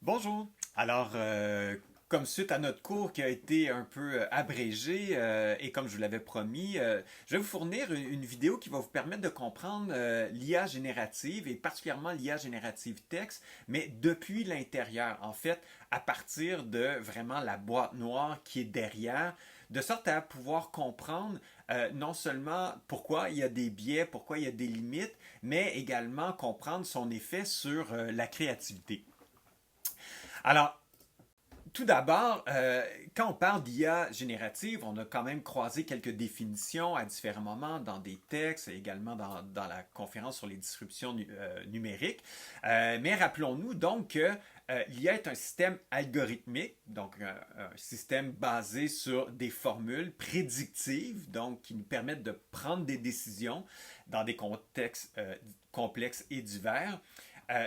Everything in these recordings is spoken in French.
Bonjour. Alors, comme suite à notre cours qui a été un peu abrégé et comme je vous l'avais promis, je vais vous fournir une vidéo qui va vous permettre de comprendre l'IA générative et particulièrement l'IA générative texte, mais depuis l'intérieur, en fait, à partir de vraiment la boîte noire qui est derrière, de sorte à pouvoir comprendre non seulement pourquoi il y a des biais, pourquoi il y a des limites, mais également comprendre son effet sur la créativité. Alors, tout d'abord, quand on parle d'IA générative, on a quand même croisé quelques définitions à différents moments dans des textes et également dans la conférence sur les disruptions numériques. Mais rappelons-nous donc que l'IA est un système algorithmique, donc un système basé sur des formules prédictives, donc qui nous permettent de prendre des décisions dans des contextes complexes et divers.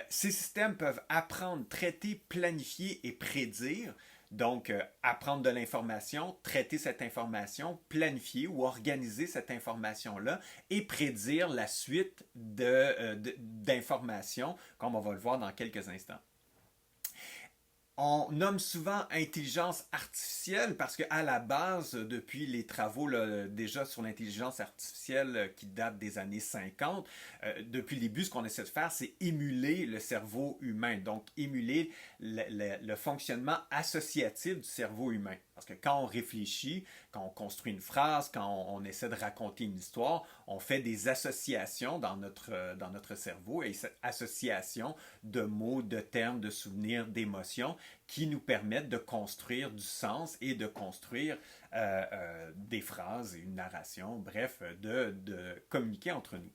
Ces systèmes peuvent apprendre, traiter, planifier et prédire. Donc, apprendre de l'information, traiter cette information, planifier ou organiser cette information-là et prédire la suite d'informations, comme on va le voir dans quelques instants. On nomme souvent intelligence artificielle parce qu'à la base, depuis les travaux là, déjà sur l'intelligence artificielle qui datent des années 50, depuis le début, ce qu'on essaie de faire, c'est émuler le cerveau humain, donc émuler le fonctionnement associatif du cerveau humain. Parce que quand on réfléchit, quand on construit une phrase, quand on essaie de raconter une histoire, on fait des associations dans notre cerveau et cette association de mots, de termes, de souvenirs, d'émotions qui nous permettent de construire du sens et de construire des phrases et une narration, bref, de communiquer entre nous.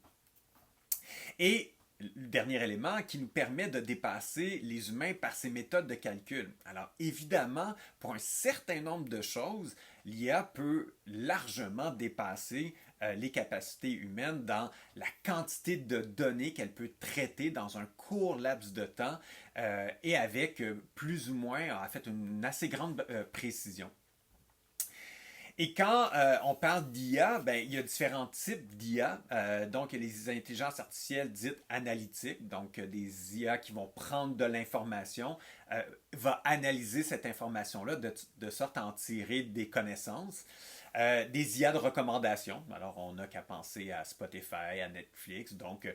Et le dernier élément qui nous permet de dépasser les humains par ces méthodes de calcul. Alors évidemment, pour un certain nombre de choses, l'IA peut largement dépasser les capacités humaines dans la quantité de données qu'elle peut traiter dans un court laps de temps et avec plus ou moins, en fait, une assez grande précision. Et quand on parle d'IA, ben, il y a différents types d'IA. Donc, il y a les intelligences artificielles dites analytiques, donc des IA qui vont prendre de l'information, va analyser cette information-là de sorte à en tirer des connaissances. Des IA de recommandation. Alors, on n'a qu'à penser à Spotify, à Netflix. Donc,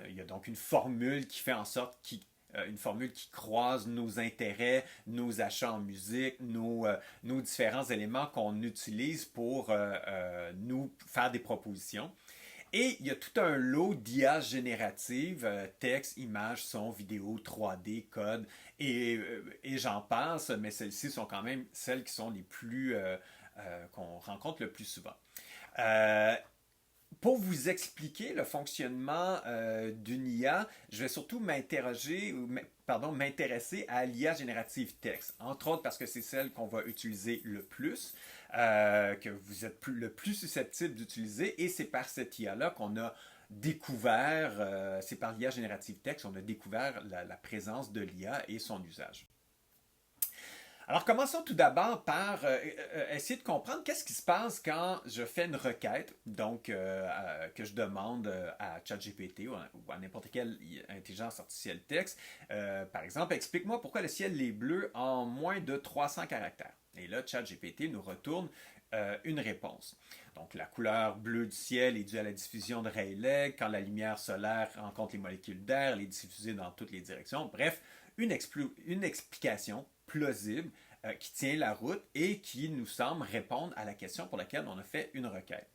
il y a donc une formule qui fait en sorte une formule qui croise nos intérêts, nos achats en musique, nos différents éléments qu'on utilise pour nous faire des propositions. Et il y a tout un lot d'IA générative, texte, images, son, vidéo, 3D, code, et j'en passe, mais celles-ci sont quand même celles qui sont les plus qu'on rencontre le plus souvent. Euh, pour vous expliquer le fonctionnement d'une IA, je vais surtout m'intéresser à l'IA générative texte, entre autres parce que c'est celle qu'on va utiliser le plus, que vous êtes le plus susceptible d'utiliser, et c'est par cette IA-là qu'on a découvert, c'est par l'IA générative texte, on a découvert la présence de l'IA et son usage. Alors, commençons tout d'abord par essayer de comprendre qu'est-ce qui se passe quand je fais une requête, donc que je demande à ChatGPT ou à n'importe quelle intelligence artificielle texte. Par exemple, explique-moi pourquoi le ciel est bleu en moins de 300 caractères. Et là, ChatGPT nous retourne une réponse. Donc, la couleur bleue du ciel est due à la diffusion de Rayleigh. Quand la lumière solaire rencontre les molécules d'air, elle est diffusée dans toutes les directions. Bref, une explication plausible qui tient la route et qui nous semble répondre à la question pour laquelle on a fait une requête.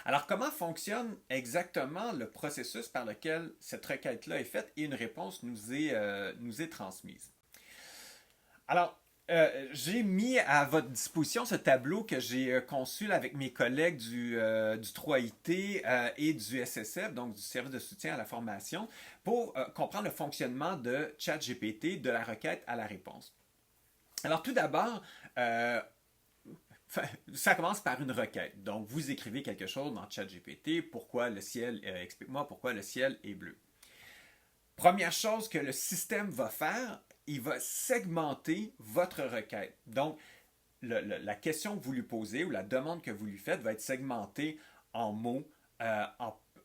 Alors, comment fonctionne exactement le processus par lequel cette requête-là est faite et une réponse nous est transmise? Alors, j'ai mis à votre disposition ce tableau que j'ai conçu avec mes collègues du 3IT et du SSF, donc du Service de soutien à la formation, pour comprendre le fonctionnement de ChatGPT, de la requête à la réponse. Alors tout d'abord, ça commence par une requête. Donc vous écrivez quelque chose dans ChatGPT, pourquoi le ciel, explique-moi pourquoi le ciel est bleu. Première chose que le système va faire, il va segmenter votre requête. Donc, la question que vous lui posez ou la demande que vous lui faites va être segmentée en mots,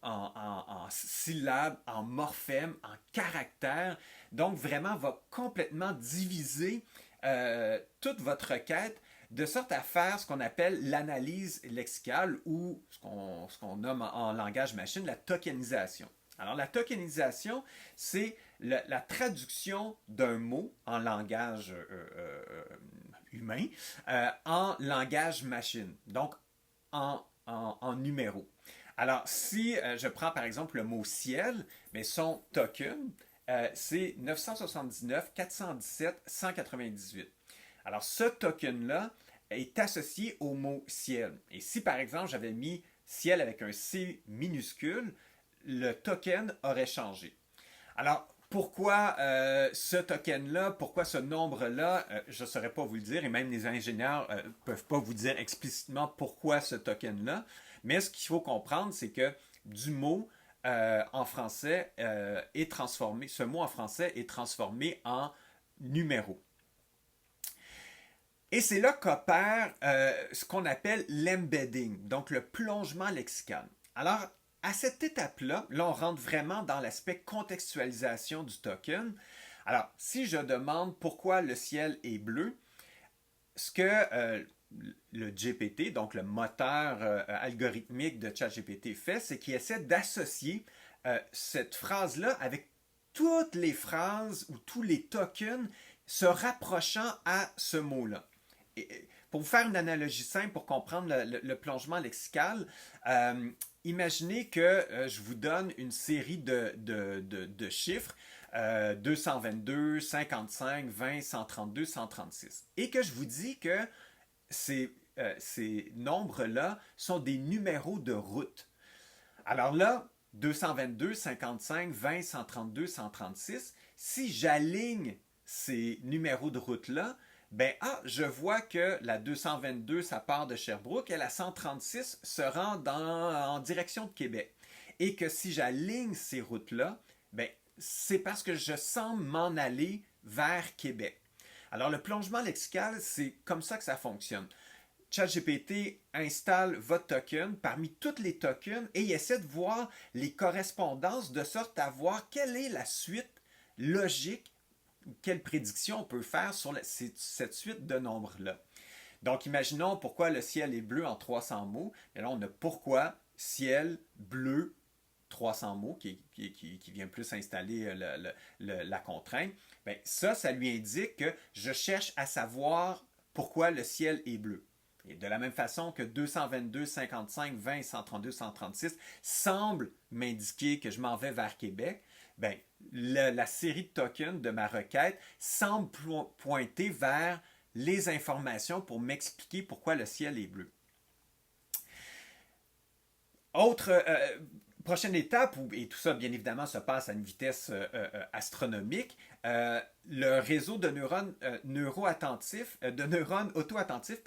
en syllabes, en morphèmes, en caractères. Donc, vraiment, va complètement diviser toute votre requête de sorte à faire ce qu'on appelle l'analyse lexicale ou ce qu'on nomme en langage machine la tokenisation. Alors, la tokenisation, c'est la traduction d'un mot en langage humain en langage machine, donc en numéros. Alors, si je prends par exemple le mot ciel, mais son token, c'est 979 417 198. Alors, ce token-là est associé au mot ciel. Et si par exemple j'avais mis ciel avec un C minuscule, le token aurait changé. Alors, pourquoi ce token-là, pourquoi ce nombre-là, je ne saurais pas vous le dire, et même les ingénieurs ne peuvent pas vous dire explicitement pourquoi ce token-là, mais ce qu'il faut comprendre, c'est que du mot en français est transformé, ce mot en français est transformé en numéro. Et c'est là qu'opère ce qu'on appelle l'embedding, donc le plongement lexical. Alors, à cette étape-là, là, on rentre vraiment dans l'aspect contextualisation du token. Alors, si je demande pourquoi le ciel est bleu, ce que le GPT, donc le moteur algorithmique de ChatGPT fait, c'est qu'il essaie d'associer cette phrase-là avec toutes les phrases ou tous les tokens se rapprochant à ce mot-là. Pour vous faire une analogie simple pour comprendre le plongement lexical, imaginez que je vous donne une série de chiffres, 222, 55, 20, 132, 136, et que je vous dis que ces nombres-là sont des numéros de route. Alors là, 222, 55, 20, 132, 136, si j'aligne ces numéros de route-là, ben, je vois que la 222, ça part de Sherbrooke et la 136 se rend en direction de Québec. Et que si j'aligne ces routes-là, ben, c'est parce que je semble m'en aller vers Québec. Alors, le plongement lexical, c'est comme ça que ça fonctionne. ChatGPT installe votre token parmi tous les tokens et il essaie de voir les correspondances de sorte à voir quelle est la suite logique, quelle prédiction on peut faire sur cette suite de nombres-là. Donc, imaginons pourquoi le ciel est bleu en 300 mots. Et là, on a pourquoi ciel bleu 300 mots qui vient plus installer la contrainte. Bien, ça lui indique que je cherche à savoir pourquoi le ciel est bleu. Et de la même façon que 222, 55, 20, 132, 136 semblent m'indiquer que je m'en vais vers Québec, bien, la série de tokens de ma requête semble pointer vers les informations pour m'expliquer pourquoi le ciel est bleu. Prochaine étape, et tout ça bien évidemment se passe à une vitesse astronomique, le réseau de neurones auto-attentifs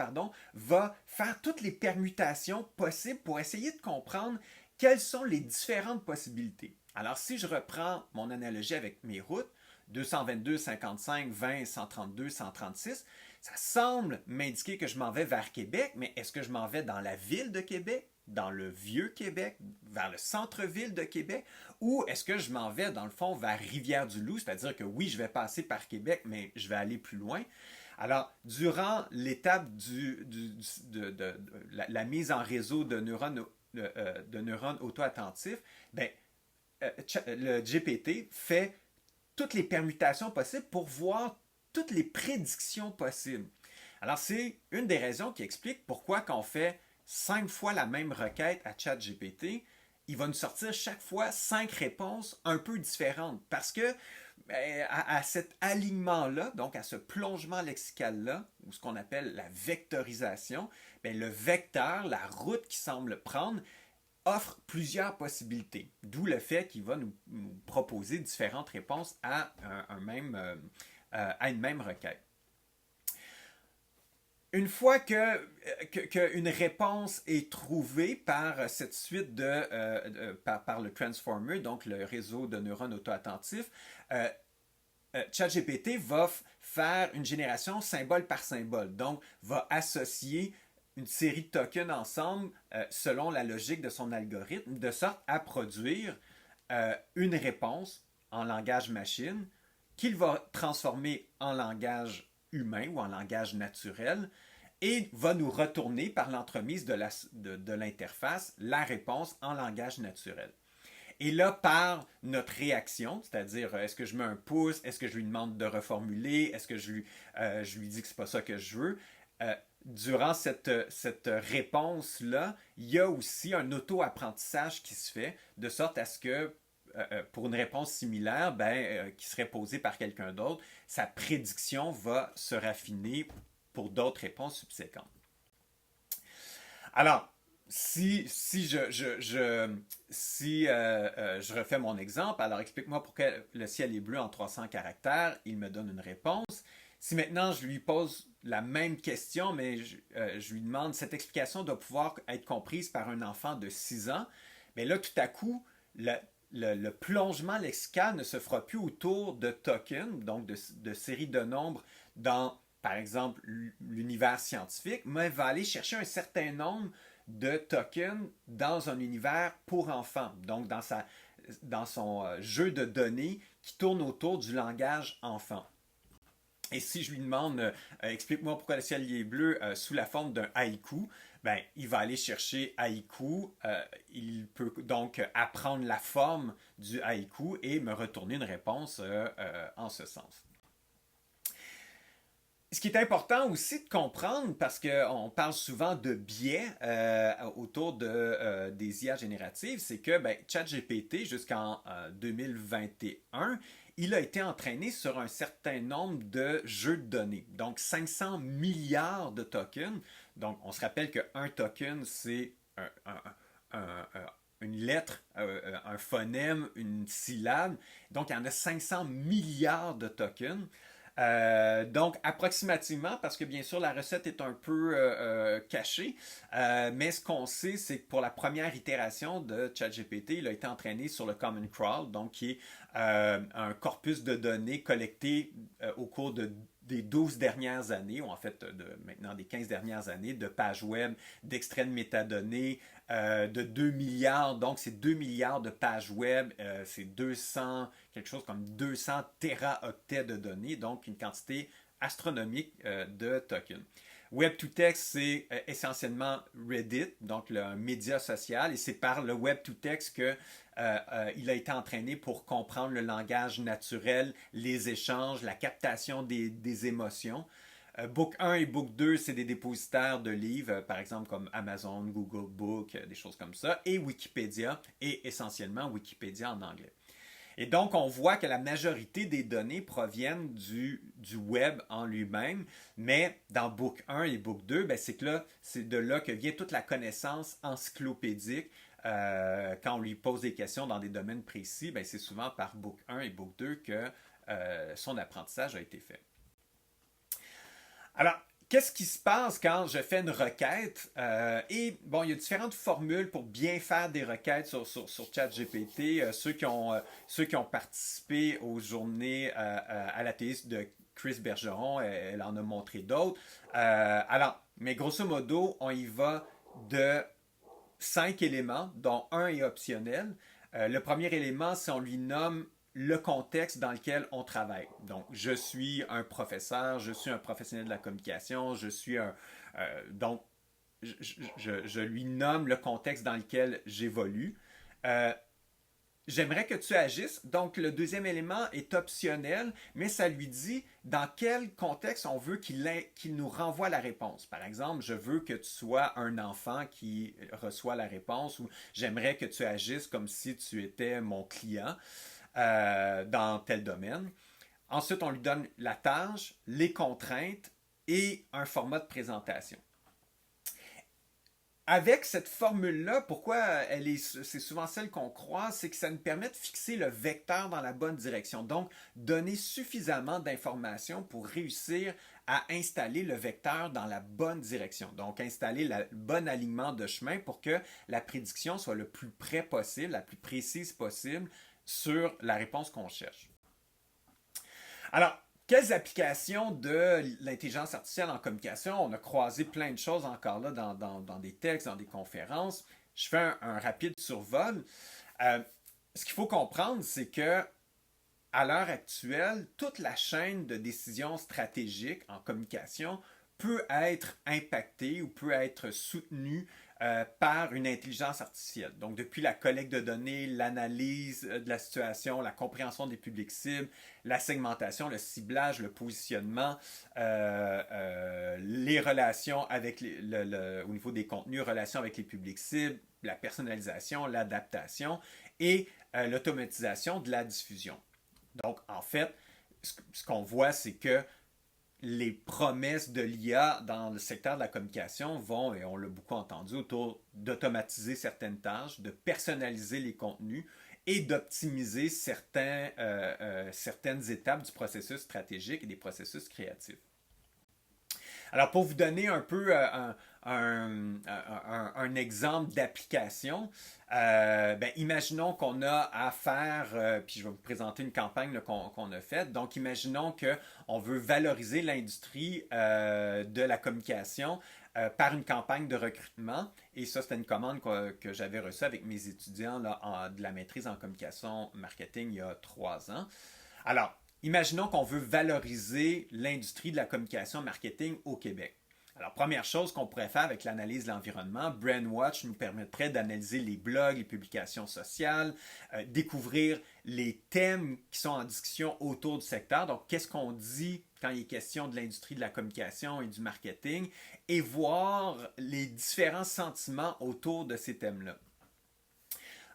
va faire toutes les permutations possibles pour essayer de comprendre quelles sont les différentes possibilités. Alors si je reprends mon analogie avec mes routes, 222, 55, 20, 132, 136, ça semble m'indiquer que je m'en vais vers Québec, mais est-ce que je m'en vais dans la ville de Québec, dans le vieux Québec, vers le centre-ville de Québec, ou est-ce que je m'en vais dans le fond vers Rivière-du-Loup, c'est-à-dire que oui, je vais passer par Québec, mais je vais aller plus loin. Alors, durant l'étape de la mise en réseau de neurones auto-attentifs, ben, le GPT fait toutes les permutations possibles pour voir toutes les prédictions possibles. Alors, c'est une des raisons qui explique pourquoi quand on fait 5 fois la même requête à ChatGPT, il va nous sortir chaque fois 5 réponses un peu différentes. Parce que à cet alignement-là, donc à ce plongement lexical-là, ou ce qu'on appelle la vectorisation, bien, le vecteur, la route qu'il semble prendre, offre plusieurs possibilités. D'où le fait qu'il va nous proposer différentes réponses à une même requête. Une fois qu'une réponse est trouvée par cette suite par le transformer, donc le réseau de neurones auto-attentifs, ChatGPT va faire une génération symbole par symbole. Donc, va associer une série de tokens ensemble selon la logique de son algorithme, de sorte à produire une réponse en langage machine qu'il va transformer en langage humain ou en langage naturel et va nous retourner par l'entremise de l'interface la réponse en langage naturel. Et là, par notre réaction, c'est-à-dire est-ce que je mets un pouce, est-ce que je lui demande de reformuler, est-ce que je lui dis que c'est pas ça que je veux, durant cette réponse-là, il y a aussi un auto-apprentissage qui se fait, de sorte à ce que pour une réponse similaire, qui serait posée par quelqu'un d'autre, sa prédiction va se raffiner pour d'autres réponses subséquentes. Alors, si je refais mon exemple, alors explique-moi pourquoi le ciel est bleu en 300 caractères, il me donne une réponse. Si maintenant je lui pose la même question, mais je lui demande, cette explication doit pouvoir être comprise par un enfant de 6 ans, mais là, tout à coup, le plongement lexical ne se fera plus autour de tokens, donc de séries de nombres dans, par exemple, l'univers scientifique, mais va aller chercher un certain nombre de tokens dans un univers pour enfants, donc dans son jeu de données qui tourne autour du langage enfant. Et si je lui demande, explique-moi pourquoi le ciel est bleu sous la forme d'un haïku, il va aller chercher haïku, il peut donc apprendre la forme du haïku et me retourner une réponse en ce sens. Ce qui est important aussi de comprendre, parce qu'on parle souvent de biais autour des IA génératives, c'est que ChatGPT, jusqu'en 2021, il a été entraîné sur un certain nombre de jeux de données. Donc 500 milliards de tokens. Donc on se rappelle qu'un token, c'est une lettre, un phonème, une syllabe. Donc il y en a 500 milliards de tokens. Donc approximativement, parce que bien sûr la recette est un peu cachée, mais ce qu'on sait, c'est que pour la première itération de ChatGPT, il a été entraîné sur le Common Crawl, donc qui est un corpus de données collecté au cours des 12 dernières années, ou en fait maintenant des 15 dernières années, de pages web, d'extraits de métadonnées, de 2 milliards, donc c'est 2 milliards de pages web, c'est quelque chose comme 200 téraoctets de données, donc une quantité astronomique de tokens. Web2Text, c'est essentiellement Reddit, donc un média social, et c'est par le Web2Text que il a été entraîné pour comprendre le langage naturel, les échanges, la captation des émotions. Book 1 et Book 2, c'est des dépositaires de livres, par exemple comme Amazon, Google Book, des choses comme ça, et Wikipédia, et essentiellement Wikipédia en anglais. Et donc, on voit que la majorité des données proviennent du web en lui-même, mais dans Book 1 et Book 2, c'est de là que vient toute la connaissance encyclopédique. Quand on lui pose des questions dans des domaines précis, c'est souvent par Book 1 et Book 2 que son apprentissage a été fait. Alors, qu'est-ce qui se passe quand je fais une requête? Il y a différentes formules pour bien faire des requêtes sur ChatGPT. Ceux qui ont participé aux journées à l'athéisme de Chris Bergeron, elle en a montré d'autres. Mais grosso modo, on y va de 5 éléments, dont un est optionnel. Le premier élément, c'est on lui nomme le contexte dans lequel on travaille. Donc, je suis un professeur, je suis un professionnel de la communication, donc, je lui nomme le contexte dans lequel j'évolue. J'aimerais que tu agisses. Donc, le deuxième élément est optionnel, mais ça lui dit dans quel contexte on veut qu'il nous renvoie la réponse. Par exemple, je veux que tu sois un enfant qui reçoit la réponse, ou j'aimerais que tu agisses comme si tu étais mon client. Dans tel domaine. Ensuite, on lui donne la tâche, les contraintes et un format de présentation. Avec cette formule-là, pourquoi c'est souvent celle qu'on croit, c'est que ça nous permet de fixer le vecteur dans la bonne direction. Donc, donner suffisamment d'informations pour réussir à installer le vecteur dans la bonne direction. Donc, installer le bon alignement de chemin pour que la prédiction soit le plus près possible, la plus précise possible sur la réponse qu'on cherche. Alors, quelles applications de l'intelligence artificielle en communication? On a croisé plein de choses encore là dans des textes, dans des conférences. Je fais un rapide survol. Ce qu'il faut comprendre, c'est que à l'heure actuelle, toute la chaîne de décision stratégique en communication peut être impactée ou peut être soutenue par une intelligence artificielle. Donc, depuis la collecte de données, l'analyse de la situation, la compréhension des publics cibles, la segmentation, le ciblage, le positionnement, les relations avec au niveau des contenus, relations avec les publics cibles, la personnalisation, l'adaptation et l'automatisation de la diffusion. Donc, en fait, ce qu'on voit, c'est que les promesses de l'IA dans le secteur de la communication vont, et on l'a beaucoup entendu, autour d'automatiser certaines tâches, de personnaliser les contenus et d'optimiser certaines étapes du processus stratégique et des processus créatifs. Alors, pour vous donner un peu un exemple d'application, imaginons qu'on a à faire, puis je vais vous présenter une campagne qu'on a faite. Donc, imaginons qu'on veut valoriser l'industrie de la communication par une campagne de recrutement. Et ça, c'était une commande que j'avais reçue avec mes étudiants là, de la maîtrise en communication marketing il y a 3 ans. Alors, imaginons qu'on veut valoriser l'industrie de la communication marketing au Québec. Alors, première chose qu'on pourrait faire avec l'analyse de l'environnement, BrainWatch nous permettrait d'analyser les blogs, les publications sociales, découvrir les thèmes qui sont en discussion autour du secteur. Donc, qu'est-ce qu'on dit quand il est question de l'industrie de la communication et du marketing et voir les différents sentiments autour de ces thèmes-là.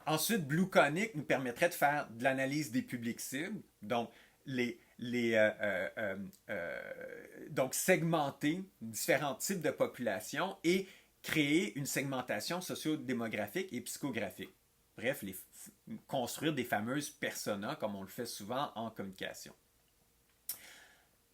Ensuite, BlueConic nous permettrait de faire de l'analyse des publics cibles, donc donc segmenter différents types de populations et créer une segmentation socio-démographique et psychographique. Bref, construire des fameuses personas comme on le fait souvent en communication.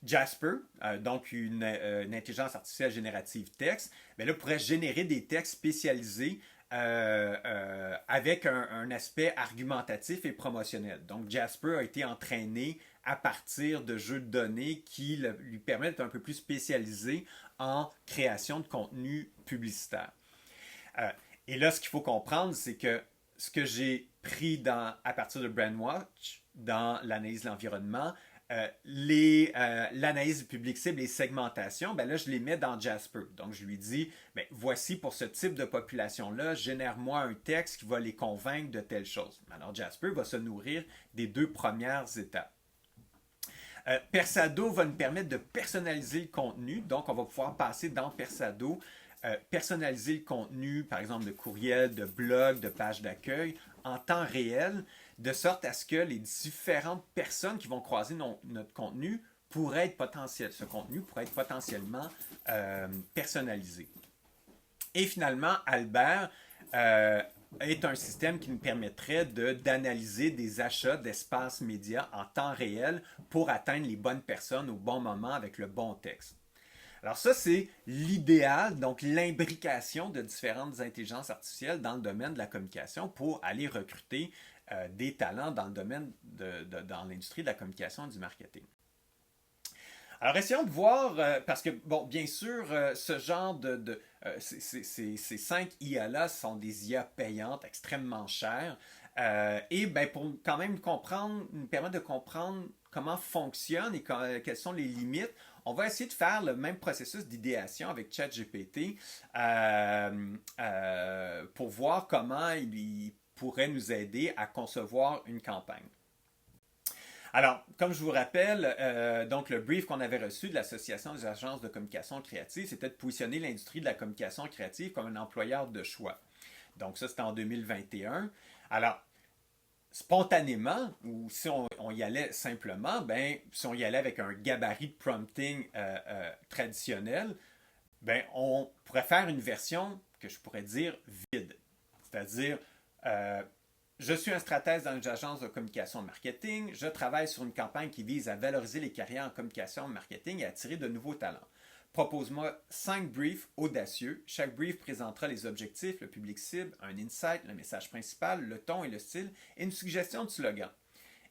Jasper, donc une intelligence artificielle générative texte, là, pourrait générer des textes spécialisés avec un aspect argumentatif et promotionnel. Donc, Jasper a été entraîné à partir de jeux de données qui lui permettent d'être un peu plus spécialisé en création de contenu publicitaire. Et là, ce qu'il faut comprendre, c'est que ce que j'ai pris à partir de BrainWatch, dans l'analyse de l'environnement, l'analyse du public cible et segmentation, là, je les mets dans Jasper. Donc, je lui dis, voici pour ce type de population-là, génère-moi un texte qui va les convaincre de telle chose. Alors, Jasper va se nourrir des 2 premières étapes. Persado va nous permettre de personnaliser le contenu. Donc, on va pouvoir passer dans Persado, personnaliser le contenu, par exemple de courriel, de blog, de page d'accueil, en temps réel, de sorte à ce que les différentes personnes qui vont croiser notre contenu pourraient être ce contenu pourrait être potentiellement personnalisé. Et finalement, Albert est un système qui nous permettrait d'analyser des achats d'espaces médias en temps réel pour atteindre les bonnes personnes au bon moment avec le bon texte. Alors ça, c'est l'idéal, donc l'imbrication de différentes intelligences artificielles dans le domaine de la communication pour aller recruter des talents dans le domaine dans l'industrie de la communication et du marketing. Alors, essayons de voir, parce que, bon, bien sûr, ce genre ces 5 IA-là sont des IA payantes, extrêmement chères, et pour quand même nous permettre de comprendre comment fonctionne et quelles sont les limites, on va essayer de faire le même processus d'idéation avec ChatGPT pour voir comment il pourrait nous aider à concevoir une campagne. Alors, comme je vous rappelle, donc le brief qu'on avait reçu de l'Association des agences de communication créative, c'était de positionner l'industrie de la communication créative comme un employeur de choix. Donc ça, c'était en 2021. Alors, spontanément, ou si on y allait simplement, si on y allait avec un gabarit de prompting traditionnel, on pourrait faire une version que je pourrais dire vide. C'est-à-dire, je suis un stratège dans une agence de communication et marketing. Je travaille sur une campagne qui vise à valoriser les carrières en communication et marketing et à attirer de nouveaux talents. Propose-moi 5 briefs audacieux. Chaque brief présentera les objectifs, le public cible, un insight, le message principal, le ton et le style et une suggestion de slogan.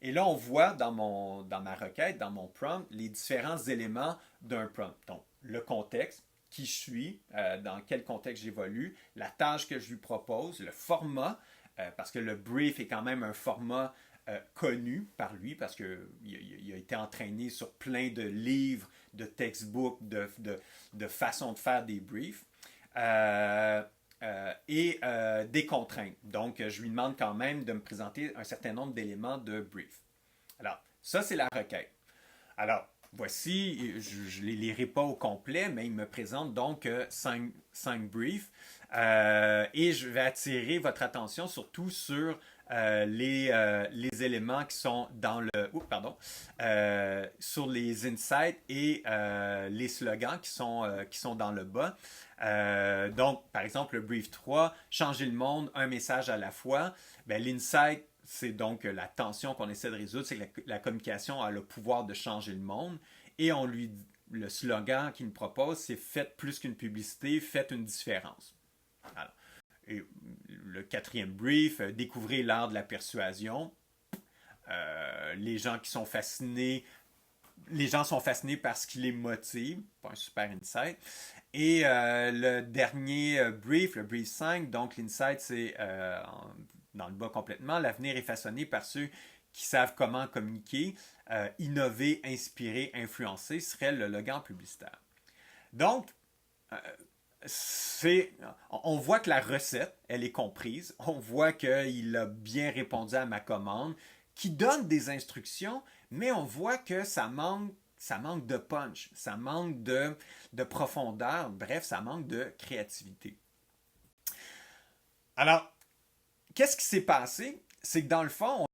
Et là, on voit dans ma requête, dans mon prompt, les différents éléments d'un prompt. Donc, le contexte, qui je suis, dans quel contexte j'évolue, la tâche que je lui propose, le format, parce que le brief est quand même un format connu par lui, parce qu'il a été entraîné sur plein de livres, de textbooks, de façons de faire des briefs. Des contraintes. Donc, je lui demande quand même de me présenter un certain nombre d'éléments de brief. Alors, ça, c'est la requête. Alors, voici, je ne les lirai pas au complet, mais il me présente donc 5 briefs. Et je vais attirer votre attention surtout sur les éléments qui sont dans le... sur les insights et les slogans qui sont dans le bas. Donc, par exemple, le brief 3, changer le monde, un message à la fois. Ben, l'insight, c'est donc la tension qu'on essaie de résoudre, c'est que la communication a le pouvoir de changer le monde. Et le slogan qu'il nous propose, c'est faites plus qu'une publicité, faites une différence. Alors, et le 4e brief, découvrez l'art de la persuasion. Les gens sont fascinés par ce qui les motive. Pas un super insight. Et le dernier brief, le brief 5, donc l'insight, c'est dans le bas complètement, l'avenir est façonné par ceux qui savent comment communiquer, innover, inspirer, influencer, serait le slogan publicitaire. Donc, on voit que la recette, elle est comprise, on voit qu'il a bien répondu à ma commande, qui donne des instructions, mais on voit que ça manque de punch, ça manque de profondeur, bref, ça manque de créativité. Alors, qu'est-ce qui s'est passé? C'est que dans le fond,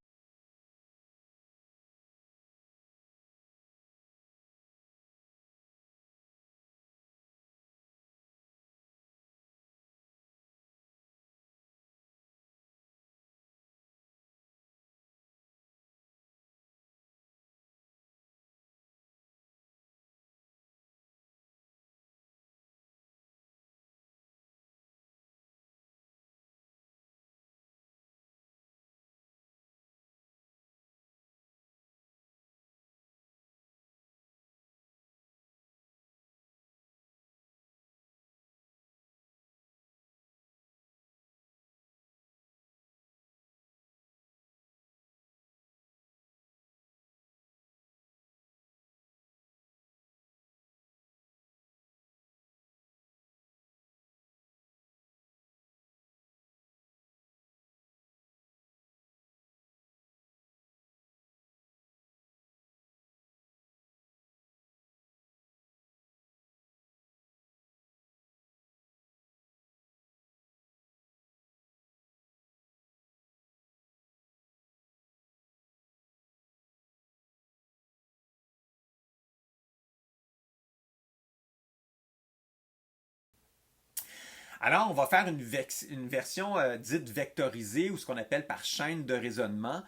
on va faire une version dite vectorisée ou ce qu'on appelle par chaîne de raisonnement,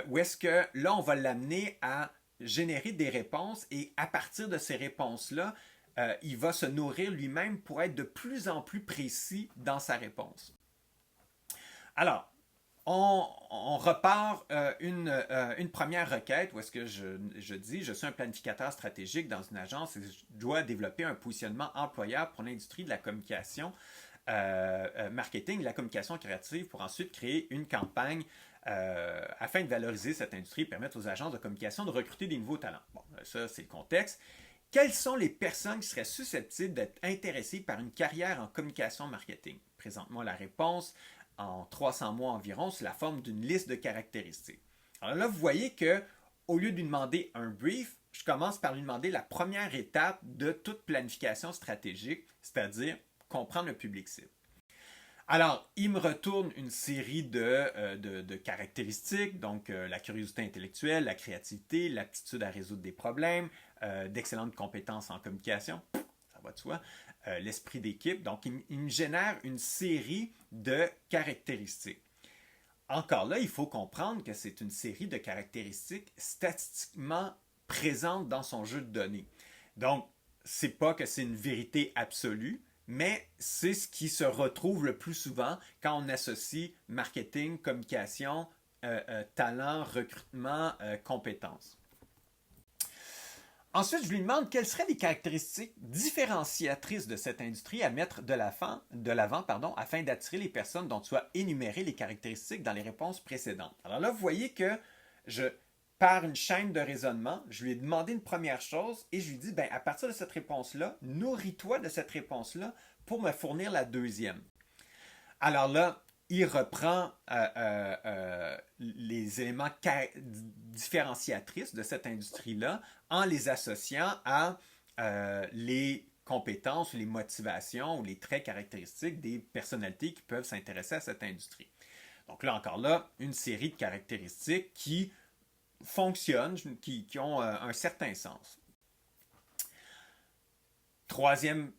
où est-ce que là, on va l'amener à générer des réponses et à partir de ces réponses-là, il va se nourrir lui-même pour être de plus en plus précis dans sa réponse. Alors, on repart une première requête où est-ce que je dis je suis un planificateur stratégique dans une agence et je dois développer un positionnement employeur pour l'industrie de la communication marketing, de la communication créative pour ensuite créer une campagne afin de valoriser cette industrie et permettre aux agences de communication de recruter des nouveaux talents. Bon, ça c'est le contexte. Quelles sont les personnes qui seraient susceptibles d'être intéressées par une carrière en communication marketing? Présente-moi la réponse en 300 mots environ sous la forme d'une liste de caractéristiques. Alors là, vous voyez que au lieu de lui demander un brief, je commence par lui demander la première étape de toute planification stratégique, c'est-à-dire comprendre le public cible. Alors, il me retourne une série de caractéristiques, donc la curiosité intellectuelle, la créativité, l'aptitude à résoudre des problèmes, d'excellentes compétences en communication, ça va de soi, l'esprit d'équipe. Donc, il me génère une série de caractéristiques. Encore là, il faut comprendre que c'est une série de caractéristiques statistiquement présentes dans son jeu de données. Donc, c'est pas que c'est une vérité absolue, mais c'est ce qui se retrouve le plus souvent quand on associe marketing, communication talent, recrutement, compétences. Ensuite, je lui demande quelles seraient les caractéristiques différenciatrices de cette industrie à mettre de l'avant, afin d'attirer les personnes dont tu as énuméré les caractéristiques dans les réponses précédentes. Alors là, vous voyez que par une chaîne de raisonnement, je lui ai demandé une première chose et je lui dis, à partir de cette réponse-là, nourris-toi de cette réponse-là pour me fournir la deuxième. Alors là, il reprend les éléments différenciatrices de cette industrie-là en les associant à les compétences ou les motivations ou les traits caractéristiques des personnalités qui peuvent s'intéresser à cette industrie. Donc là, encore là, une série de caractéristiques qui fonctionnent, qui ont un certain sens. Troisième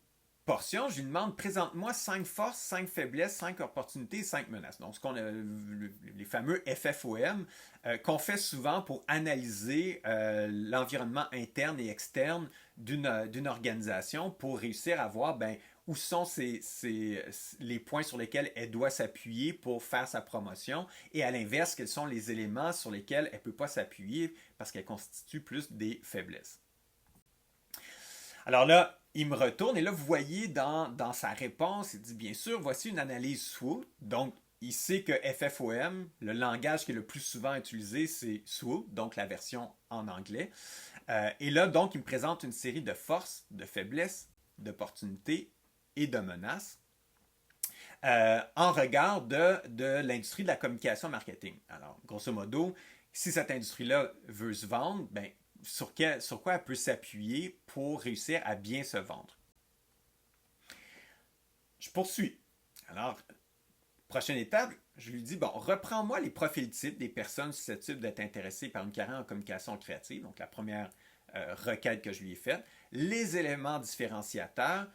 portion, je lui demande, présente-moi 5 forces, 5 faiblesses, 5 opportunités, 5 menaces. Donc, les fameux FFOM qu'on fait souvent pour analyser l'environnement interne et externe d'une organisation pour réussir à voir où sont les points sur lesquels elle doit s'appuyer pour faire sa promotion et à l'inverse, quels sont les éléments sur lesquels elle ne peut pas s'appuyer parce qu'elle constitue plus des faiblesses. Alors là, il me retourne et là, vous voyez dans sa réponse, il dit bien sûr, voici une analyse SWOT. Donc, il sait que FFOM, le langage qui est le plus souvent utilisé, c'est SWOT, donc la version en anglais. Et là, donc, il me présente une série de forces, de faiblesses, d'opportunités et de menaces en regard de l'industrie de la communication marketing. Alors, grosso modo, si cette industrie-là veut se vendre, sur quoi elle peut s'appuyer pour réussir à bien se vendre. Je poursuis. Alors, prochaine étape, je lui dis, reprends-moi les profils types des personnes susceptibles d'être intéressées par une carrière en communication créative, donc la première requête que je lui ai faite, les éléments différenciateurs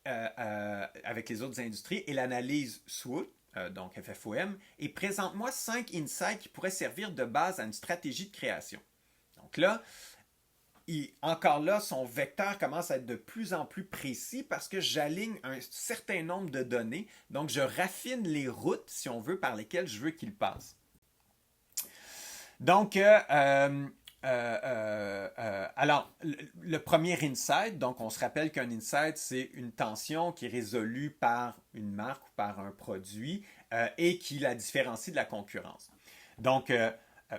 avec les autres industries et l'analyse SWOT, donc FFOM, et présente-moi 5 insights qui pourraient servir de base à une stratégie de création. Donc là, encore là, son vecteur commence à être de plus en plus précis parce que j'aligne un certain nombre de données. Donc, je raffine les routes, si on veut, par lesquelles je veux qu'il passe. Donc, alors, le premier insight, donc on se rappelle qu'un insight, c'est une tension qui est résolue par une marque ou par un produit et qui la différencie de la concurrence. Donc,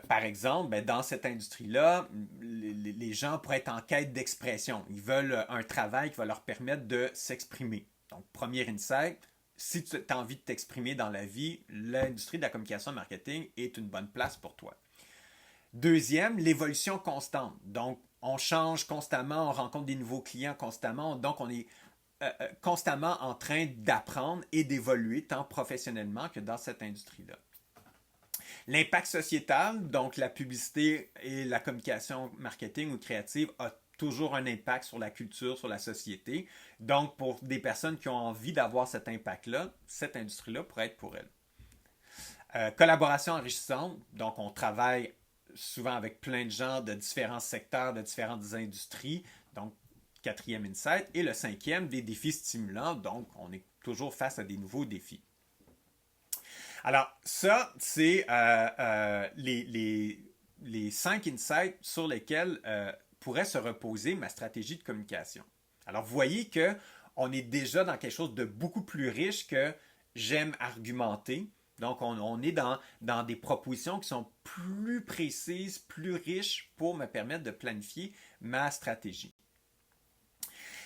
par exemple, dans cette industrie-là, les gens pourraient être en quête d'expression. Ils veulent un travail qui va leur permettre de s'exprimer. Donc, premier insight, si tu as envie de t'exprimer dans la vie, l'industrie de la communication marketing est une bonne place pour toi. Deuxième, l'évolution constante. Donc, on change constamment, on rencontre des nouveaux clients constamment. Donc, on est constamment en train d'apprendre et d'évoluer tant professionnellement que dans cette industrie-là. L'impact sociétal, donc la publicité et la communication marketing ou créative a toujours un impact sur la culture, sur la société. Donc, pour des personnes qui ont envie d'avoir cet impact-là, cette industrie-là pourrait être pour elles. Collaboration enrichissante, donc on travaille souvent avec plein de gens de différents secteurs, de différentes industries. Donc, quatrième insight. Et le cinquième, des défis stimulants. Donc, on est toujours face à des nouveaux défis. Alors, ça, c'est les 5 insights sur lesquels pourrait se reposer ma stratégie de communication. Alors, vous voyez qu'on est déjà dans quelque chose de beaucoup plus riche que j'aime argumenter. Donc, on est dans des propositions qui sont plus précises, plus riches pour me permettre de planifier ma stratégie.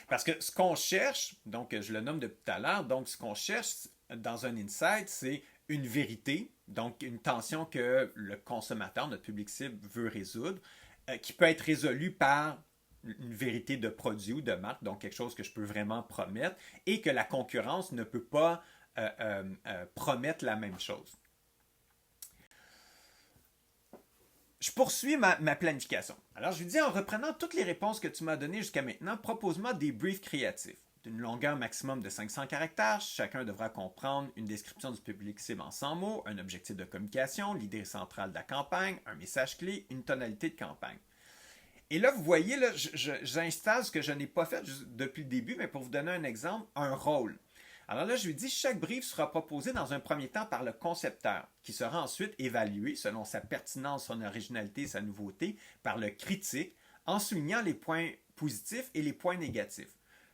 Parce que ce qu'on cherche, donc je le nomme depuis tout à l'heure, donc ce qu'on cherche dans un insight, c'est une vérité, donc une tension que le consommateur, notre public cible, veut résoudre, qui peut être résolue par une vérité de produit ou de marque, donc quelque chose que je peux vraiment promettre, et que la concurrence ne peut pas promettre la même chose. Je poursuis ma planification. Alors, je lui dis, en reprenant toutes les réponses que tu m'as données jusqu'à maintenant, propose-moi des briefs créatifs. D'une longueur maximum de 500 caractères, chacun devra comprendre une description du public cible en 100 mots, un objectif de communication, l'idée centrale de la campagne, un message clé, une tonalité de campagne. Et là, vous voyez, j'installe ce que je n'ai pas fait depuis le début, mais pour vous donner un exemple, un rôle. Alors là, je lui dis, chaque brief sera proposé dans un premier temps par le concepteur, qui sera ensuite évalué selon sa pertinence, son originalité et sa nouveauté par le critique, en soulignant les points positifs et les points négatifs.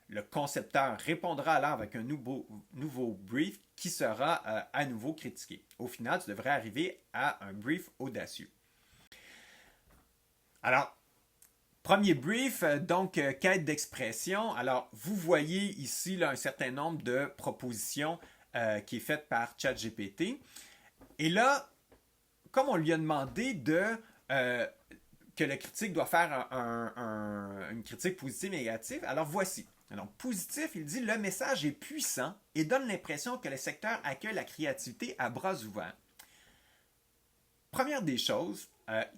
Le concepteur répondra alors avec un nouveau brief qui sera à nouveau critiqué. Au final, tu devrais arriver à un brief audacieux. Alors, premier brief, donc quête d'expression. Alors, vous voyez ici là, un certain nombre de propositions qui est faite par ChatGPT. Et là, comme on lui a demandé que le critique doit faire une critique positive et négative, alors voici. Donc, positif, il dit « Le message est puissant et donne l'impression que le secteur accueille la créativité à bras ouverts. » Première des choses,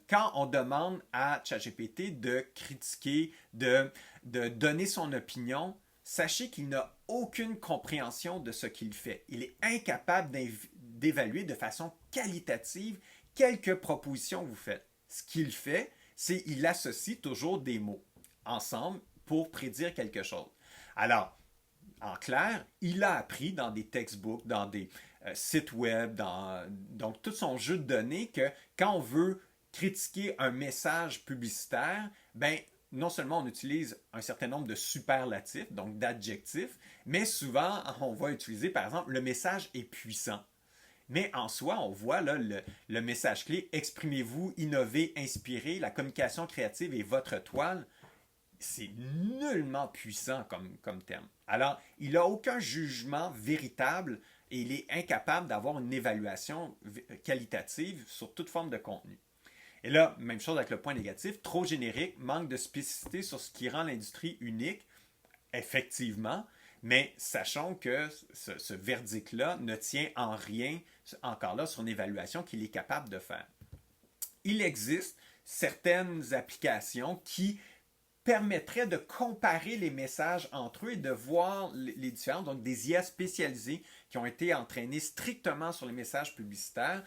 quand on demande à ChatGPT de critiquer, de donner son opinion, sachez qu'il n'a aucune compréhension de ce qu'il fait. Il est incapable d'évaluer de façon qualitative quelques propositions que vous faites. Ce qu'il fait, c'est qu'il associe toujours des mots ensemble pour prédire quelque chose. Alors, en clair, il a appris dans des textbooks, dans des sites web, donc tout son jeu de données que quand on veut critiquer un message publicitaire, ben non seulement on utilise un certain nombre de superlatifs, donc d'adjectifs, mais souvent on va utiliser par exemple le message est puissant. Mais en soi, on voit là le message clé, exprimez-vous, innovez, inspirez, la communication créative est votre toile. C'est nullement puissant comme terme. Alors, il n'a aucun jugement véritable et il est incapable d'avoir une évaluation qualitative sur toute forme de contenu. Et là, même chose avec le point négatif, trop générique, manque de spécificité sur ce qui rend l'industrie unique, effectivement, mais sachons que ce verdict-là ne tient en rien, encore là, sur une évaluation qu'il est capable de faire. Il existe certaines applications qui permettrait de comparer les messages entre eux et de voir les différences, donc des IA spécialisées qui ont été entraînées strictement sur les messages publicitaires,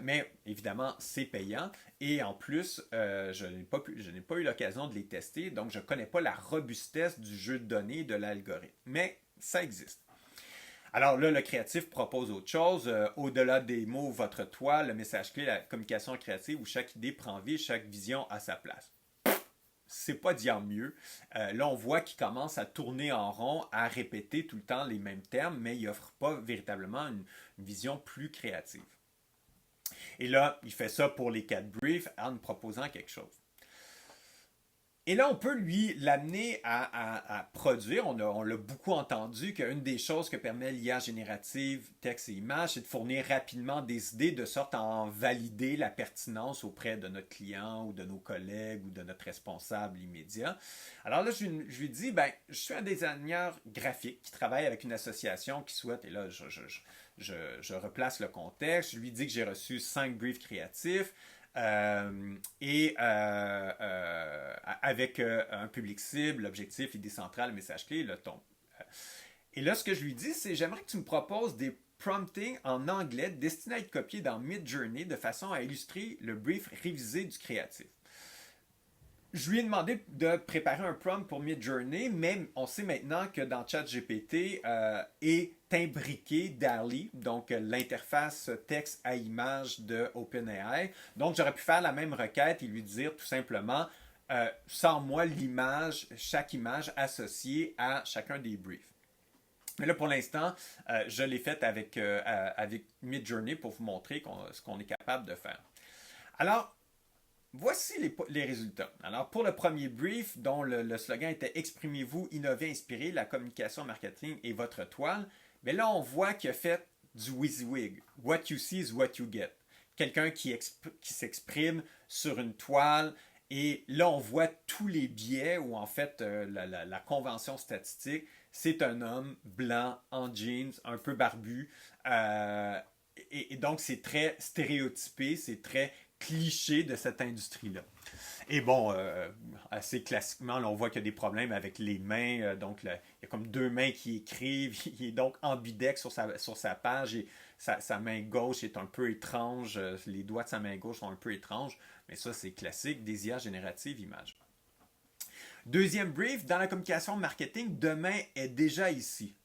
mais évidemment c'est payant et en plus je n'ai pas eu l'occasion de les tester, donc je ne connais pas la robustesse du jeu de données de l'algorithme, mais ça existe. Alors là, le créatif propose autre chose. Au-delà des mots, votre toile, le message clé, la communication créative où chaque idée prend vie, chaque vision a sa place. C'est pas dire mieux. Là, on voit qu'il commence à tourner en rond, à répéter tout le temps les mêmes termes, mais il n'offre pas véritablement une vision plus créative. Et là, il fait ça pour les 4 briefs en nous proposant quelque chose. Et là, on peut lui l'amener à produire. On l'a beaucoup entendu qu'une des choses que permet l'IA générative, texte et images, c'est de fournir rapidement des idées de sorte à en valider la pertinence auprès de notre client ou de nos collègues ou de notre responsable immédiat. Alors là, je lui dis, je suis un designer graphique qui travaille avec une association qui souhaite, et là, je replace le contexte, je lui dis que j'ai reçu 5 briefs créatifs, avec un public cible, l'objectif, l'idée centrale, le message clé, le ton. Et là, ce que je lui dis, c'est j'aimerais que tu me proposes des promptings en anglais destinés à être copiés dans Midjourney de façon à illustrer le brief révisé du créatif. Je lui ai demandé de préparer un prompt pour Midjourney, mais on sait maintenant que dans ChatGPT est imbriqué DALL-E, donc l'interface texte à image de OpenAI. Donc j'aurais pu faire la même requête et lui dire tout simplement sors-moi l'image, chaque image associée à chacun des briefs. Mais là, pour l'instant, je l'ai fait avec Midjourney pour vous montrer ce qu'on est capable de faire. Alors, voici les résultats. Alors, pour le premier brief, dont le slogan était « Exprimez-vous, innovez, inspirez, la communication marketing est votre toile », mais là, on voit qu'il a fait du WYSIWYG. « What you see is what you get ». Quelqu'un qui s'exprime sur une toile, et là, on voit tous les biais, ou en fait, la convention statistique, c'est un homme blanc, en jeans, un peu barbu, et donc c'est très stéréotypé, c'est très cliché de cette industrie-là. Et bon, assez classiquement, là, on voit qu'il y a des problèmes avec les mains. Donc, il y a comme 2 mains qui écrivent. Il est donc ambidex sur sa page et sa main gauche est un peu étrange. Les doigts de sa main gauche sont un peu étranges. Mais ça, c'est classique des IA génératives images. Deuxième brief, dans la communication marketing, demain est déjà ici.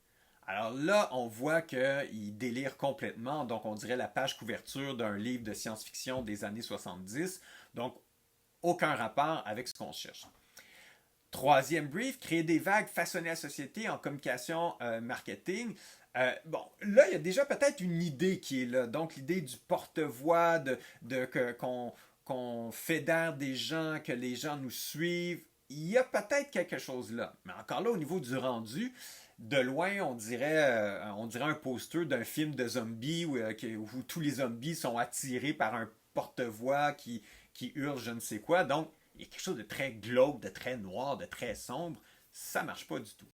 Alors là, on voit qu'il délire complètement, donc on dirait la page couverture d'un livre de science-fiction des années 70, donc aucun rapport avec ce qu'on cherche. Troisième brief, créer des vagues, façonner la société en communication marketing. Bon, là, il y a déjà peut-être une idée qui est là. Donc, l'idée du porte-voix, qu'on fédère des gens, que les gens nous suivent. Il y a peut-être quelque chose là. Mais encore là, au niveau du rendu, de loin, on dirait un poster d'un film de zombies où tous les zombies sont attirés par un porte-voix qui hurle je ne sais quoi. Donc, il y a quelque chose de très glauque, de très noir, de très sombre. Ça marche pas du tout.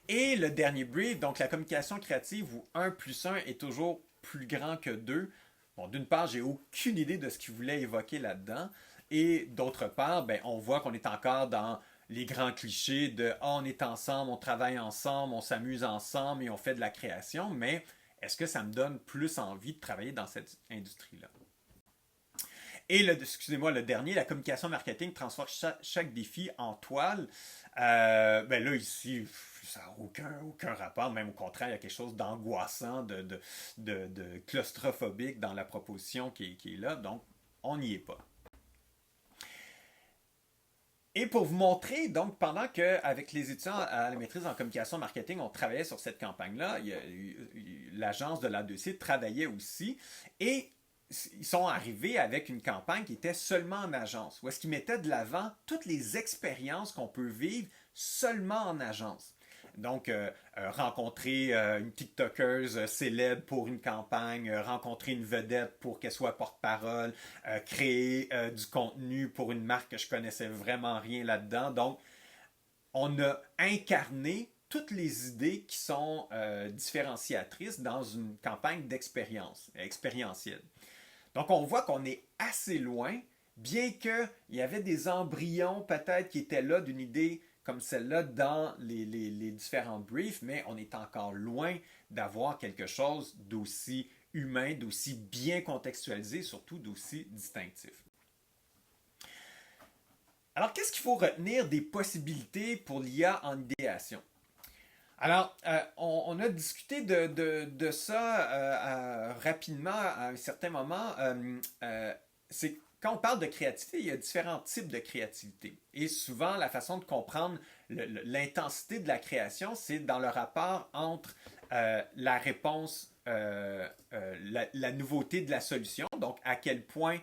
Et le dernier brief, donc la communication créative où 1 plus 1 est toujours plus grand que 2. Bon, d'une part, j'ai aucune idée de ce qu'il voulait évoquer là-dedans. Et d'autre part, ben, on voit qu'on est encore dans les grands clichés de on est ensemble, on travaille ensemble, on s'amuse ensemble et on fait de la création. Mais est-ce que ça me donne plus envie de travailler dans cette industrie-là? Et excusez-moi, le dernier, la communication marketing transforme chaque défi en toile. Ben là, ici, ça n'a aucun rapport. Même au contraire, il y a quelque chose d'angoissant, de claustrophobique dans la proposition qui est là. Donc, on n'y est pas. Et pour vous montrer, donc, pendant qu'avec les étudiants à la maîtrise en communication marketing, on travaillait sur cette campagne-là, l'agence de l'A2C travaillait aussi. Et ils sont arrivés avec une campagne qui était seulement en agence, où est-ce qu'ils mettaient de l'avant toutes les expériences qu'on peut vivre seulement en agence. Donc, rencontrer une TikTokeuse célèbre pour une campagne, rencontrer une vedette pour qu'elle soit porte-parole, créer du contenu pour une marque que je connaissais vraiment rien là-dedans. Donc, on a incarné toutes les idées qui sont différenciatrices dans une campagne d'expérience, expérientielle. Donc, on voit qu'on est assez loin, bien qu'il y avait des embryons peut-être qui étaient là d'une idée comme celle-là dans les différents briefs, mais on est encore loin d'avoir quelque chose d'aussi humain, d'aussi bien contextualisé, surtout d'aussi distinctif. Alors, qu'est-ce qu'il faut retenir des possibilités pour l'IA en idéation? Alors, on a discuté de ça rapidement à un certain moment. C'est quand on parle de créativité, il y a différents types de créativité. Et souvent, la façon de comprendre l'intensité de la création, c'est dans le rapport entre la réponse, la nouveauté de la solution. Donc, à quel point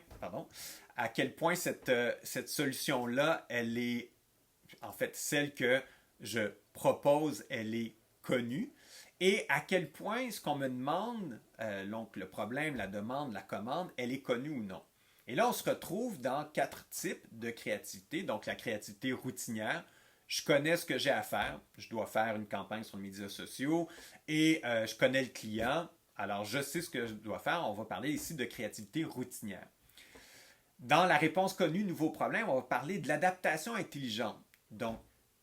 cette solution-là, elle est en fait celle que je propose, elle est connue. Et à quel point ce qu'on me demande, donc le problème, la demande, la commande, elle est connue ou non. Et là, on se retrouve dans 4 types de créativité. Donc, la créativité routinière. Je connais ce que j'ai à faire. Je dois faire une campagne sur les médias sociaux et je connais le client. Alors, je sais ce que je dois faire. On va parler ici de créativité routinière. Dans la réponse connue, nouveau problème, on va parler de l'adaptation intelligente. Donc,